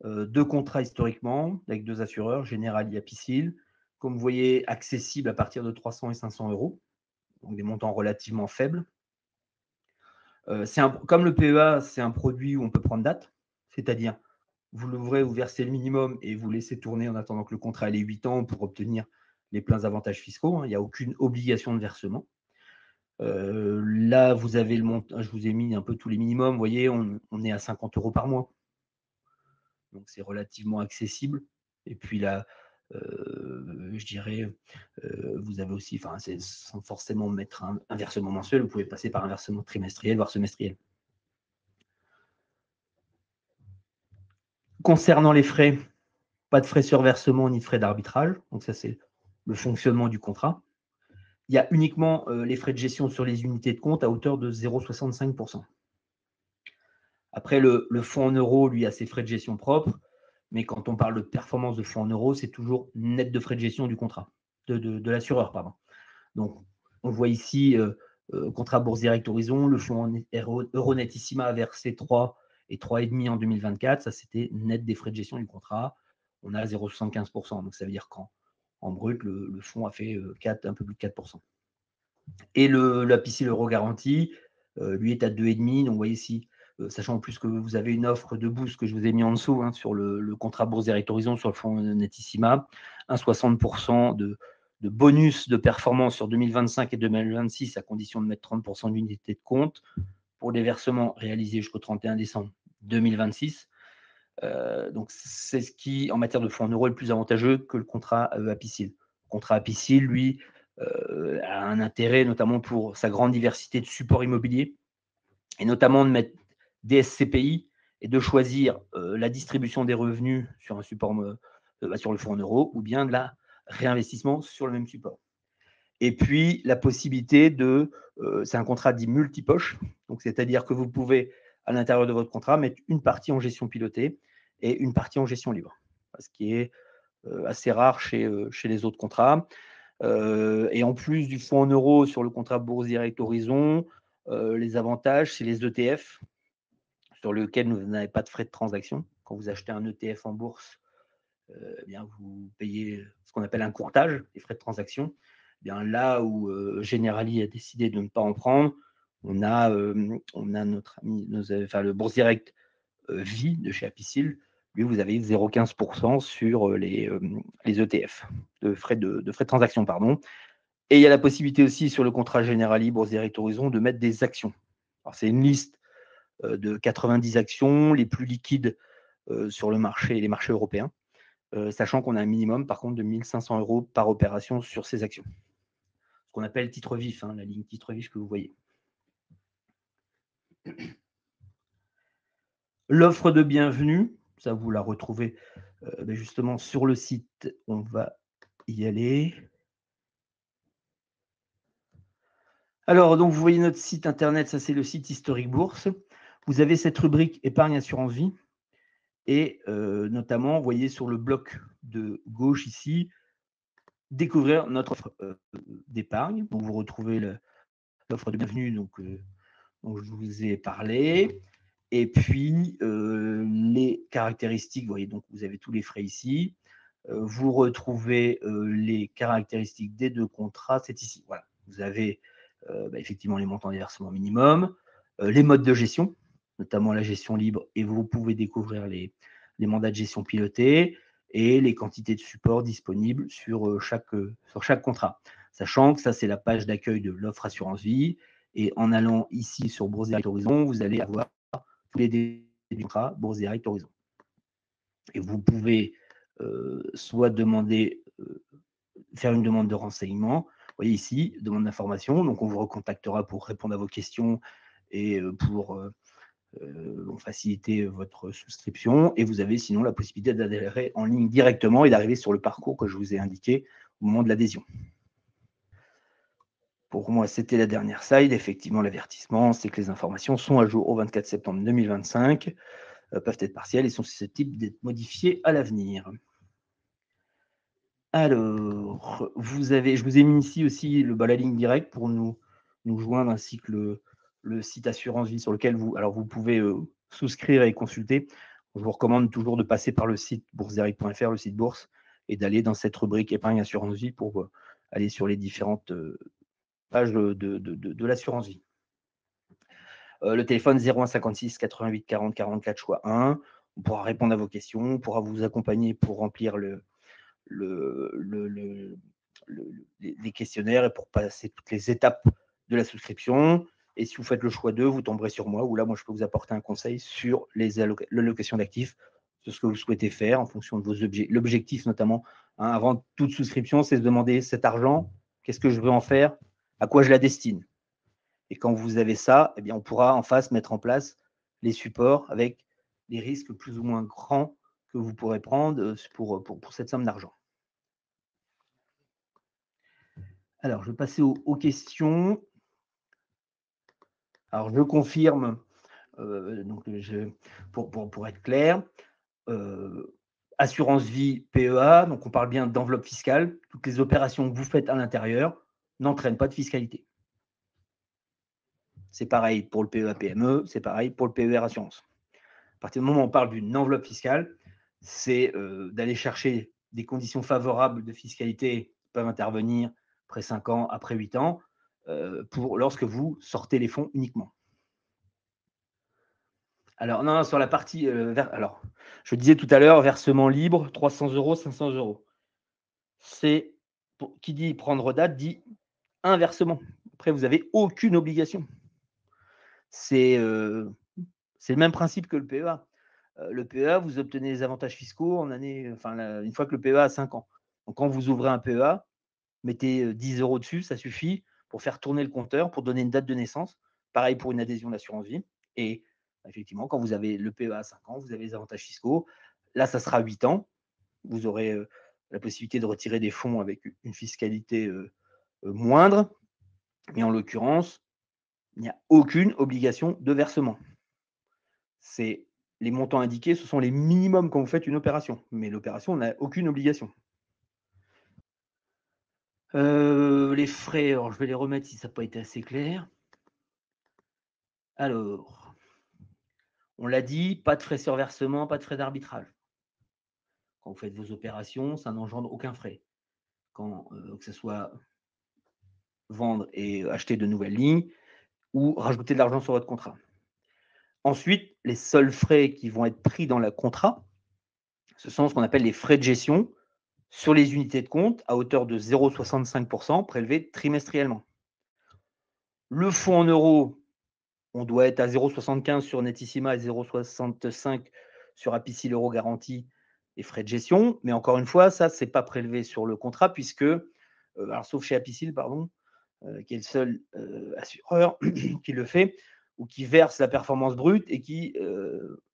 2 contrats historiquement, avec 2 assureurs, Generali et Apicil. Comme vous voyez, accessible à partir de 300 et 500 €, donc des montants relativement faibles. Comme le PEA, c'est un produit où on peut prendre date, c'est-à-dire vous l'ouvrez, vous versez le minimum et vous laissez tourner en attendant que le contrat ait les 8 ans pour obtenir les pleins avantages fiscaux. Il n'y a aucune obligation de versement. Là, vous avez le montant, je vous ai mis un peu tous les minimums. Vous voyez, on est à 50 € par mois. Donc, c'est relativement accessible. Et puis là, je dirais, vous avez aussi, sans forcément mettre un versement mensuel, vous pouvez passer par un versement trimestriel, voire semestriel. Concernant les frais, pas de frais sur versement ni de frais d'arbitrage. Donc, ça, c'est le fonctionnement du contrat. Il y a uniquement les frais de gestion sur les unités de compte à hauteur de 0,65%. Après, le fonds en euros, lui, a ses frais de gestion propres. Mais quand on parle de performance de fonds en euros, c'est toujours net de frais de gestion du contrat, de l'assureur, pardon. Donc, on voit ici, contrat Bourse Direct Horizon, le fonds Euronetissima a versé 3 et 3,5 en 2024. Ça, c'était net des frais de gestion du contrat. On a 0,75%. Donc, ça veut dire qu'en brut, le fonds a fait un peu plus de 4%. Et la piscine Euro Garantie, lui, est à 2,5. Donc, vous voyez ici, sachant en plus que vous avez une offre de boost que je vous ai mis en dessous sur le contrat Bourse Direct Horizon sur le fonds Netissima, 60% de bonus de performance sur 2025 et 2026 à condition de mettre 30% d'unité de compte pour les versements réalisés jusqu'au 31 décembre 2026. Donc, c'est ce qui, en matière de fonds en euros, est le plus avantageux que le contrat Apicil. Le contrat Apicil, lui, a un intérêt notamment pour sa grande diversité de supports immobiliers et notamment de mettre des SCPI et de choisir la distribution des revenus sur un support sur le fonds en euros ou bien de la réinvestissement sur le même support. Et puis la possibilité c'est un contrat dit multipoche, donc c'est-à-dire que vous pouvez à l'intérieur de votre contrat mettre une partie en gestion pilotée et une partie en gestion libre, ce qui est assez rare chez les autres contrats. Et en plus du fonds en euros sur le contrat Bourse Direct Horizon, les avantages, c'est les ETF, sur lesquels vous n'avez pas de frais de transaction. Quand vous achetez un ETF en bourse, vous payez ce qu'on appelle un courtage, les frais de transaction. Là où Generali a décidé de ne pas en prendre, on a notre ami, le Bourse Direct Vie de chez Apicil. Lui, vous avez 0,15% sur les ETF, de frais de transaction, pardon. Et il y a la possibilité aussi sur le contrat Generali Bourse Direct Horizon de mettre des actions. Alors, c'est une liste de 90 actions, les plus liquides sur le marché, les marchés européens, sachant qu'on a un minimum, par contre, de 1 500 € par opération sur ces actions. Ce qu'on appelle titre vif, la ligne titre vif que vous voyez. L'offre de bienvenue, ça vous la retrouvez justement sur le site. On va y aller. Alors, donc, vous voyez notre site internet, ça c'est le site Historique Bourse. Vous avez cette rubrique épargne assurance vie. Et notamment, vous voyez sur le bloc de gauche ici, découvrir notre offre d'épargne. Donc, vous retrouvez l'offre de bienvenue dont je vous ai parlé. Et puis, les caractéristiques, vous voyez, donc vous avez tous les frais ici. Vous retrouvez les caractéristiques des 2 contrats, c'est ici. Voilà, vous avez effectivement les montants des versements minimum, les modes de gestion, notamment la gestion libre, et vous pouvez découvrir les mandats de gestion pilotés et les quantités de support disponibles sur chaque contrat. Sachant que ça, c'est la page d'accueil de l'offre assurance vie. Et en allant ici sur Bourse Direct Horizon, vous allez avoir tous les détails du contrat Bourse Direct Horizon. Et vous pouvez soit faire une demande de renseignement. Vous voyez ici, demande d'information. Donc, on vous recontactera pour répondre à vos questions et pour faciliter votre souscription. Et vous avez sinon la possibilité d'adhérer en ligne directement et d'arriver sur le parcours que je vous ai indiqué au moment de l'adhésion. Pour moi, c'était la dernière slide. Effectivement, l'avertissement, c'est que les informations sont à jour au 24 septembre 2025, peuvent être partielles et sont susceptibles d'être modifiées à l'avenir. Alors, je vous ai mis ici aussi la ligne directe pour nous joindre, ainsi que le site assurance vie sur lequel vous pouvez souscrire et consulter. Je vous recommande toujours de passer par le site boursediriect.fr, le site bourse, et d'aller dans cette rubrique épargne assurance vie pour aller sur les différentes pages de l'assurance vie. Le téléphone 01 56 88 40 44 choix 1. On pourra répondre à vos questions, on pourra vous accompagner pour remplir les questionnaires et pour passer toutes les étapes de la souscription. Et si vous faites le choix 2, vous tomberez sur moi, où là, moi, je peux vous apporter un conseil sur l'allocation d'actifs, sur ce que vous souhaitez faire en fonction de vos objectifs. L'objectif, notamment, avant toute souscription, c'est de se demander cet argent, qu'est-ce que je veux en faire, à quoi je la destine. Et quand vous avez ça, eh bien, on pourra en face mettre en place les supports avec les risques plus ou moins grands que vous pourrez prendre pour cette somme d'argent. Alors, je vais passer aux questions. Alors, je confirme, donc pour être clair, assurance vie PEA, donc on parle bien d'enveloppe fiscale. Toutes les opérations que vous faites à l'intérieur n'entraînent pas de fiscalité. C'est pareil pour le PEA PME, c'est pareil pour le PER assurance. À partir du moment où on parle d'une enveloppe fiscale, c'est d'aller chercher des conditions favorables de fiscalité qui peuvent intervenir après 5 ans, après 8 ans, lorsque vous sortez les fonds uniquement. Alors, non, sur la partie. Alors, je disais tout à l'heure, versement libre, 300 euros, 500 euros. C'est, qui dit prendre date, dit un versement. Après, vous n'avez aucune obligation. C'est le même principe que le PEA. Le PEA, vous obtenez les avantages fiscaux une fois que le PEA a 5 ans. Donc, quand vous ouvrez un PEA, mettez 10 euros dessus, ça suffit pour faire tourner le compteur, pour donner une date de naissance. Pareil pour une adhésion d'assurance vie. Et effectivement, quand vous avez le PEA à 5 ans, vous avez les avantages fiscaux. Là, ça sera 8 ans. Vous aurez la possibilité de retirer des fonds avec une fiscalité moindre. Mais en l'occurrence, il n'y a aucune obligation de versement. C'est les montants indiqués, ce sont les minimums quand vous faites une opération. Mais l'opération n'a aucune obligation. Les frais, alors je vais les remettre si ça n'a pas été assez clair. Alors, on l'a dit, pas de frais sur versement, pas de frais d'arbitrage. Quand vous faites vos opérations, ça n'engendre aucun frais. Que ce soit vendre et acheter de nouvelles lignes ou rajouter de l'argent sur votre contrat. Ensuite, les seuls frais qui vont être pris dans le contrat, ce sont ce qu'on appelle les frais de gestion sur les unités de compte à hauteur de 0,65% prélevés trimestriellement. Le fonds en euros, on doit être à 0,75 sur Netissima et 0,65 sur Apicil Euro Garantie et frais de gestion. Mais encore une fois, ça, ce n'est pas prélevé sur le contrat puisque, alors sauf chez Apicil, pardon, qui est le seul assureur qui le fait, ou qui verse la performance brute et qui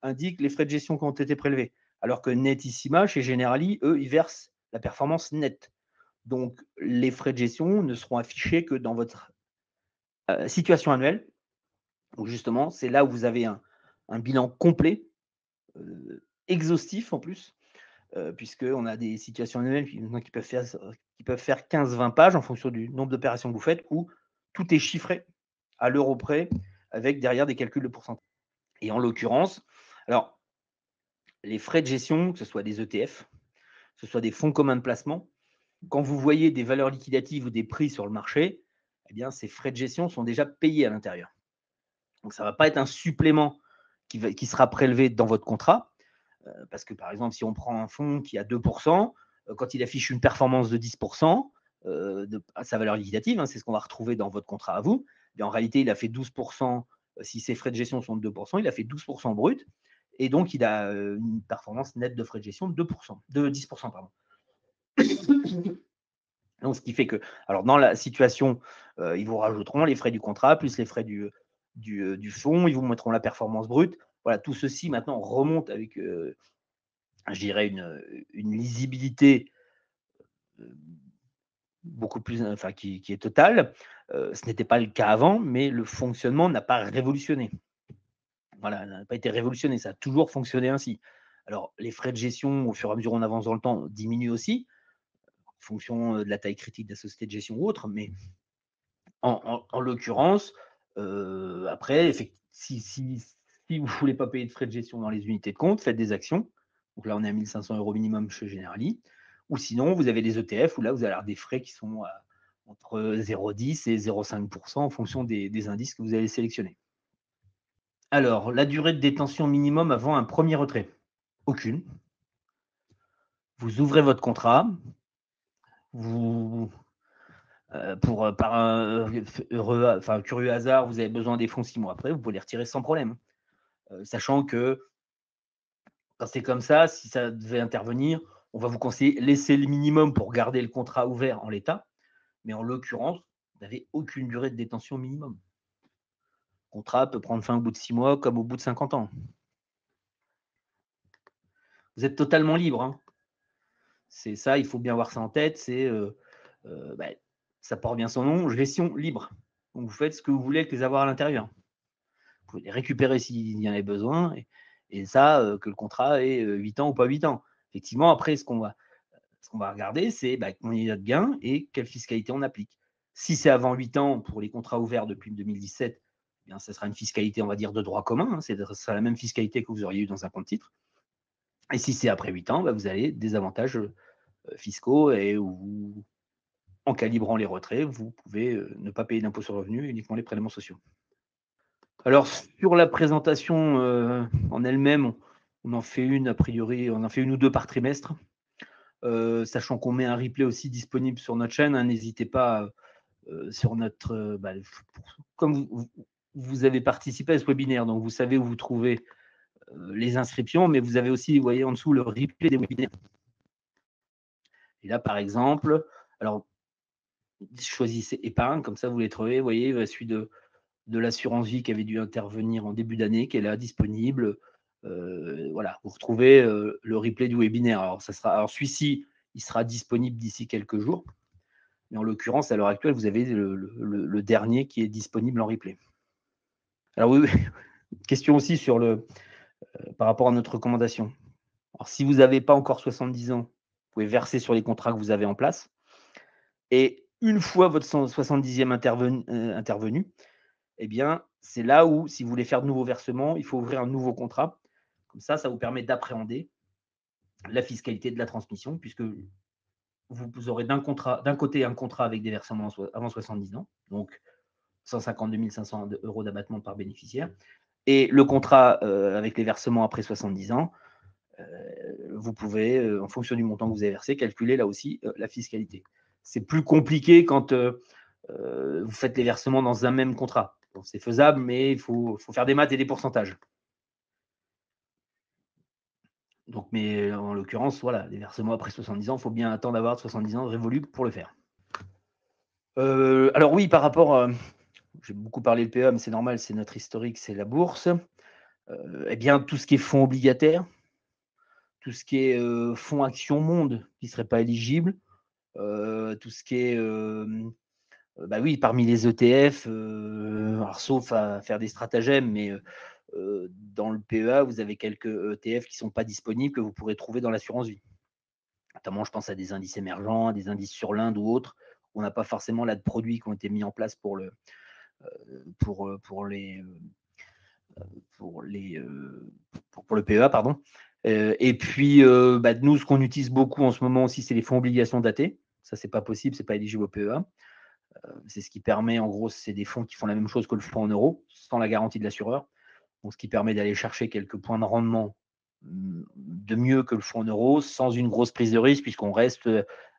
indique les frais de gestion qui ont été prélevés. Alors que Netissima, chez Generali, eux, ils versent la performance nette. Donc, les frais de gestion ne seront affichés que dans votre situation annuelle, où justement, c'est là où vous avez un bilan complet, exhaustif en plus, puisqu'on a des situations annuelles qui peuvent faire 15-20 pages en fonction du nombre d'opérations que vous faites, où tout est chiffré à l'euro près, avec derrière des calculs de pourcentage. Et en l'occurrence, alors, les frais de gestion, que ce soit des ETF, que ce soit des fonds communs de placement, quand vous voyez des valeurs liquidatives ou des prix sur le marché, eh bien, ces frais de gestion sont déjà payés à l'intérieur. Donc, ça ne va pas être un supplément qui sera prélevé dans votre contrat, parce que, par exemple, si on prend un fonds qui a 2%, quand il affiche une performance de 10%, de sa valeur liquidative, c'est ce qu'on va retrouver dans votre contrat à vous, mais en réalité, il a fait 12%, si ses frais de gestion sont de 2%, il a fait 12% brut, et donc il a une performance nette de frais de gestion de 2%, de 10%, pardon. Donc, ce qui fait que, alors dans la situation, ils vous rajouteront les frais du contrat, plus les frais du fonds, ils vous mettront la performance brute. Voilà, tout ceci maintenant remonte avec, je dirais, une lisibilité beaucoup plus, qui est totale. Ce n'était pas le cas avant, mais le fonctionnement n'a pas révolutionné. Voilà, n'a pas été révolutionné, ça a toujours fonctionné ainsi. Alors, les frais de gestion, au fur et à mesure où on avance dans le temps, diminuent aussi, en fonction de la taille critique de la société de gestion ou autre, mais en l'occurrence, Après, si vous ne voulez pas payer de frais de gestion dans les unités de compte, faites des actions. Donc là, on est à 1 500 € minimum chez Generali. Ou sinon, vous avez des ETF où là, vous allez avoir des frais qui sont entre 0,10 et 0,5 en fonction des indices que vous allez sélectionner. Alors, la durée de détention minimum avant un premier retrait? Aucune. Vous ouvrez votre contrat, vous, par un curieux hasard, vous avez besoin des fonds 6 mois après, vous pouvez les retirer sans problème. Sachant que quand c'est comme ça, si ça devait intervenir, on va vous conseiller laisser le minimum pour garder le contrat ouvert en l'état. Mais en l'occurrence, vous n'avez aucune durée de détention minimum. Le contrat peut prendre fin au bout de 6 mois comme au bout de 50 ans. Vous êtes totalement libre, hein. C'est ça, il faut bien avoir ça en tête. Bah, ça porte bien son nom, gestion libre. Donc vous faites ce que vous voulez avec les avoirs à l'intérieur. Vous pouvez les récupérer s'il y en a besoin. Et ça, que le contrat ait 8 ans ou pas 8 ans. Effectivement, après, ce qu'on va regarder, c'est combien il y a de gains et quelle fiscalité on applique. Si c'est avant 8 ans, pour les contrats ouverts depuis 2017, eh bien, ça sera une fiscalité, on va dire, de droit commun. Hein, ce sera la même fiscalité que vous auriez eu dans un compte titre. Et si c'est après 8 ans, vous avez des avantages fiscaux et où, en calibrant les retraits, vous pouvez ne pas payer d'impôt sur le revenu, uniquement les prélèvements sociaux. Alors, sur la présentation en elle-même, on en fait une, a priori, on en fait une ou deux par trimestre. Sachant qu'on met un replay aussi disponible sur notre chaîne, hein, n'hésitez pas sur notre. Comme vous avez participé à ce webinaire, donc vous savez où vous trouvez les inscriptions, mais vous avez aussi, vous voyez en dessous, le replay des webinaires. Et là, par exemple, alors choisissez épargne, comme ça vous les trouvez, vous voyez, celui de l'assurance vie qui avait dû intervenir en début d'année, qui est là disponible. Voilà, vous retrouvez le replay du webinaire. Alors celui-ci, il sera disponible d'ici quelques jours. Mais en l'occurrence, à l'heure actuelle, vous avez le dernier qui est disponible en replay. Alors oui, question aussi sur par rapport à notre recommandation. Alors, si vous n'avez pas encore 70 ans, vous pouvez verser sur les contrats que vous avez en place. Et une fois votre 70e intervenu, eh bien, c'est là où, si vous voulez faire de nouveaux versements, il faut ouvrir un nouveau contrat. Comme ça vous permet d'appréhender la fiscalité de la transmission, puisque vous aurez d'un côté un contrat avec des versements avant 70 ans, donc 152 500 € d'abattement par bénéficiaire, et le contrat avec les versements après 70 ans, vous pouvez, en fonction du montant que vous avez versé, calculer là aussi la fiscalité. C'est plus compliqué quand vous faites les versements dans un même contrat. Bon, c'est faisable, mais il faut faire des maths et des pourcentages. Donc, mais en l'occurrence, voilà, les versements après 70 ans, il faut bien attendre d'avoir 70 ans révolus pour le faire. Alors oui, par rapport, j'ai beaucoup parlé de PEA, mais c'est normal, c'est notre historique, c'est la bourse. Eh bien, tout ce qui est fonds obligataires, tout ce qui est fonds Action Monde qui ne serait pas éligible, tout ce qui est, oui, parmi les ETF, alors sauf à faire des stratagèmes, mais dans le PEA, vous avez quelques ETF qui ne sont pas disponibles que vous pourrez trouver dans l'assurance vie. Notamment, je pense à des indices émergents, à des indices sur l'Inde ou autres. On n'a pas forcément là de produits qui ont été mis en place pour les pour le PEA, pardon. Et puis, nous, ce qu'on utilise beaucoup en ce moment aussi, c'est les fonds obligations datés. Ça, c'est pas possible, c'est pas éligible au PEA. C'est ce qui permet, en gros, c'est des fonds qui font la même chose que le fonds en euros, sans la garantie de l'assureur. Donc, ce qui permet d'aller chercher quelques points de rendement de mieux que le fonds en euros, sans une grosse prise de risque, puisqu'on reste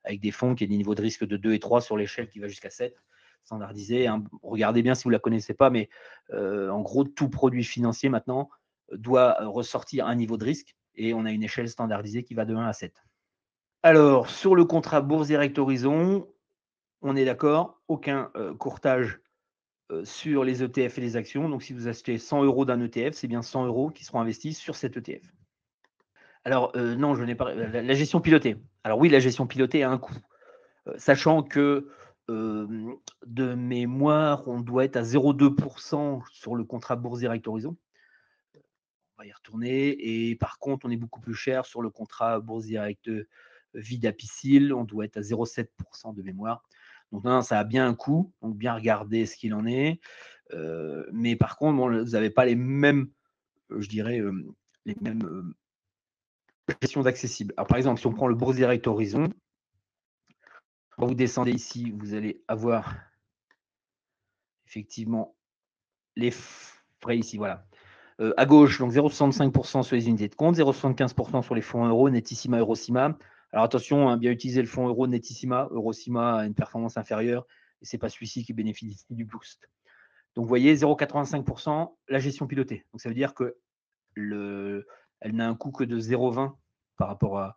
avec des fonds qui ont des niveaux de risque de 2 et 3 sur l'échelle qui va jusqu'à 7, standardisé. Hein. Regardez bien si vous ne la connaissez pas, mais en gros, tout produit financier maintenant doit ressortir un niveau de risque et on a une échelle standardisée qui va de 1 à 7. Alors, sur le contrat Bourse Direct Horizon, on est d'accord, aucun courtage sur les ETF et les actions. Donc, si vous achetez 100 € d'un ETF, c'est bien 100 € qui seront investis sur cet ETF. Alors, non, je n'ai pas. La gestion pilotée. Alors, oui, la gestion pilotée a un coût. Sachant que de mémoire, on doit être à 0,2% sur le contrat Bourse Direct Horizon. On va y retourner. Et par contre, on est beaucoup plus cher sur le contrat Bourse Direct Vida Apicil. On doit être à 0,7% de mémoire. Donc, non, ça a bien un coût. Donc, bien regarder ce qu'il en est. Mais par contre, bon, vous n'avez pas les mêmes, je dirais, les mêmes gestions d'accessibles. Alors, par exemple, si on prend le Bourse Direct Horizon, quand vous descendez ici, vous allez avoir effectivement les frais ici, voilà. À gauche, donc 0,65% sur les unités de compte, 0,75% sur les fonds euros, Netissima, Eurocima. Alors attention, hein, bien utiliser le fonds euro Netissima. Eurocima a une performance inférieure et ce n'est pas celui-ci qui bénéficie du boost. Donc vous voyez, 0,85%, la gestion pilotée. Donc ça veut dire que elle n'a un coût que de 0,20 par rapport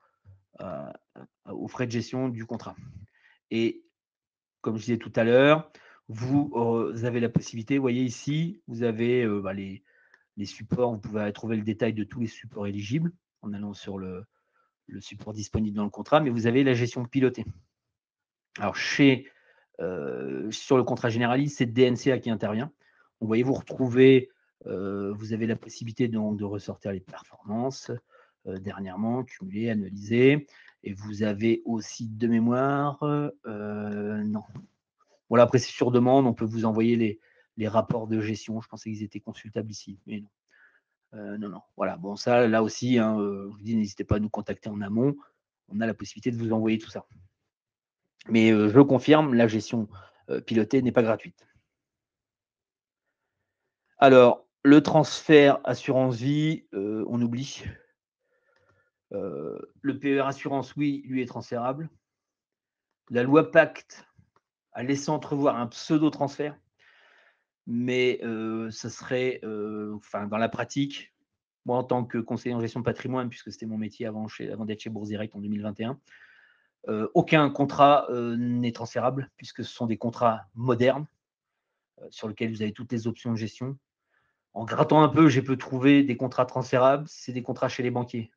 aux frais de gestion du contrat. Et comme je disais tout à l'heure, vous avez la possibilité, vous voyez ici, vous avez les supports, vous pouvez trouver le détail de tous les supports éligibles en allant sur le support disponible dans le contrat, mais vous avez la gestion pilotée. Alors, sur le contrat généraliste, c'est DNCA qui intervient. Vous voyez, vous retrouvez, vous avez la possibilité donc de ressortir les performances dernièrement, cumulées, analysées. Et vous avez aussi de mémoire, non. Voilà, après, c'est sur demande, on peut vous envoyer les rapports de gestion. Je pensais qu'ils étaient consultables ici, mais non. Non. Voilà, bon, ça, là aussi, hein, je vous dis, n'hésitez pas à nous contacter en amont. On a la possibilité de vous envoyer tout ça. Mais je confirme, la gestion pilotée n'est pas gratuite. Alors, le transfert assurance vie, on oublie. Le PER assurance, oui, lui est transférable. La loi Pacte a laissé entrevoir un pseudo-transfert, mais ça serait, dans la pratique, moi en tant que conseiller en gestion de patrimoine, puisque c'était mon métier avant d'être chez Bourse Direct en 2021, aucun contrat n'est transférable, puisque ce sont des contrats modernes sur lesquels vous avez toutes les options de gestion. En grattant un peu, j'ai pu trouver des contrats transférables, c'est des contrats chez les banquiers.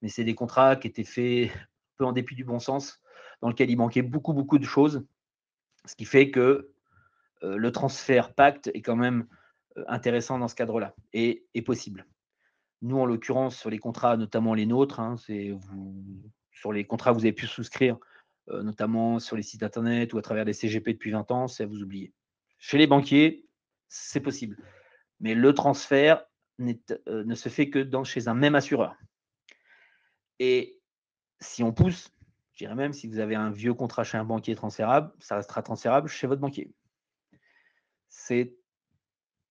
Mais c'est des contrats qui étaient faits un peu en dépit du bon sens, dans lequel il manquait beaucoup, beaucoup de choses. Ce qui fait que le transfert pacte est quand même intéressant dans ce cadre-là et est possible. Nous, en l'occurrence, sur les contrats, notamment les nôtres, hein, sur les contrats que vous avez pu souscrire, notamment sur les sites internet ou à travers des CGP depuis 20 ans, c'est à vous oublier. Chez les banquiers, c'est possible. Mais le transfert ne se fait que chez un même assureur. Et si on pousse, je dirais même, si vous avez un vieux contrat chez un banquier transférable, ça restera transférable chez votre banquier. C'est,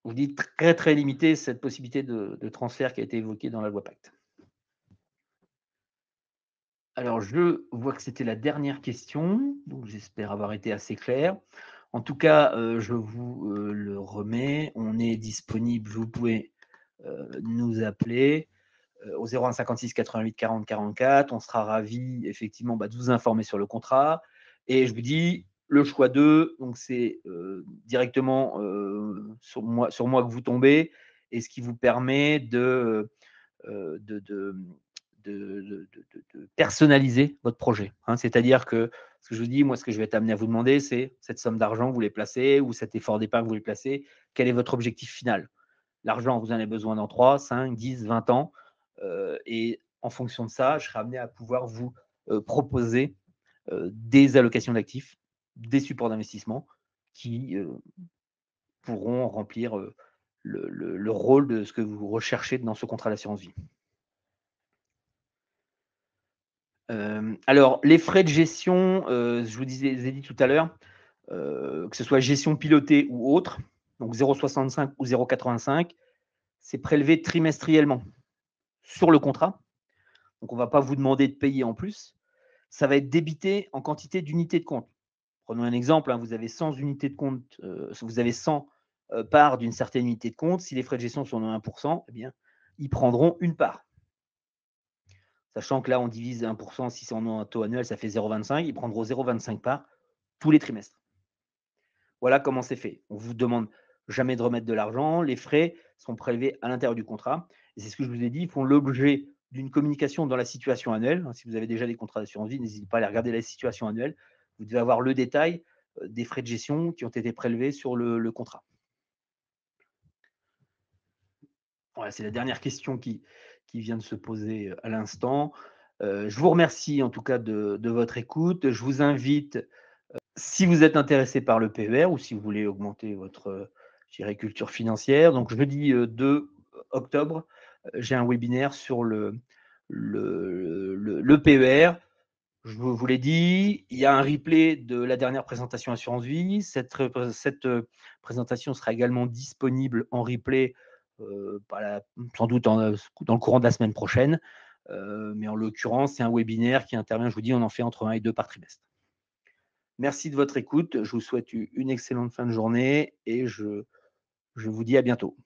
je vous dis, très, très limité cette possibilité de transfert qui a été évoquée dans la loi Pacte. Alors, je vois que c'était la dernière question, donc j'espère avoir été assez clair. En tout cas, je vous le remets. On est disponible, vous pouvez nous appeler au 01 56 88 40 44. On sera ravis, effectivement, de vous informer sur le contrat. Et je vous dis, le choix 2, donc c'est directement sur moi que vous tombez, et ce qui vous permet de personnaliser votre projet. Hein. C'est-à-dire que ce que je vous dis, moi, ce que je vais être amené à vous demander, c'est cette somme d'argent que vous voulez placer ou cet effort d'épargne que vous voulez placer, quel est votre objectif final? L'argent, vous en avez besoin dans 3, 5, 10, 20 ans. Et en fonction de ça, je serai amené à pouvoir vous proposer des allocations d'actifs, des supports d'investissement qui pourront remplir le rôle de ce que vous recherchez dans ce contrat d'assurance vie. Alors, les frais de gestion, je vous ai dit tout à l'heure, que ce soit gestion pilotée ou autre, donc 0,65 ou 0,85, c'est prélevé trimestriellement sur le contrat. Donc, on ne va pas vous demander de payer en plus. Ça va être débité en quantité d'unités de compte. Prenons un exemple, hein, vous avez 100 unités de compte, vous avez 100 parts d'une certaine unité de compte. Si les frais de gestion sont de 1%, eh bien, ils prendront une part. Sachant que là, on divise 1%, si c'est en taux annuel, ça fait 0,25. Ils prendront 0,25 parts tous les trimestres. Voilà comment c'est fait. On ne vous demande jamais de remettre de l'argent. Les frais sont prélevés à l'intérieur du contrat. Et c'est ce que je vous ai dit, ils font l'objet d'une communication dans la situation annuelle. Si vous avez déjà des contrats d'assurance vie, n'hésitez pas à aller regarder la situation annuelle. Vous devez avoir le détail des frais de gestion qui ont été prélevés sur le contrat. Voilà, c'est la dernière question qui vient de se poser à l'instant. Je vous remercie en tout cas de votre écoute. Je vous invite, si vous êtes intéressé par le PER ou si vous voulez augmenter votre je dirais culture financière. Donc jeudi 2 octobre, j'ai un webinaire sur le PER. Je vous l'ai dit, il y a un replay de la dernière présentation Assurance Vie. Cette présentation sera également disponible en replay sans doute dans le courant de la semaine prochaine. Mais en l'occurrence, c'est un webinaire qui intervient, je vous dis, on en fait entre 1 et 2 par trimestre. Merci de votre écoute. Je vous souhaite une excellente fin de journée et je vous dis à bientôt.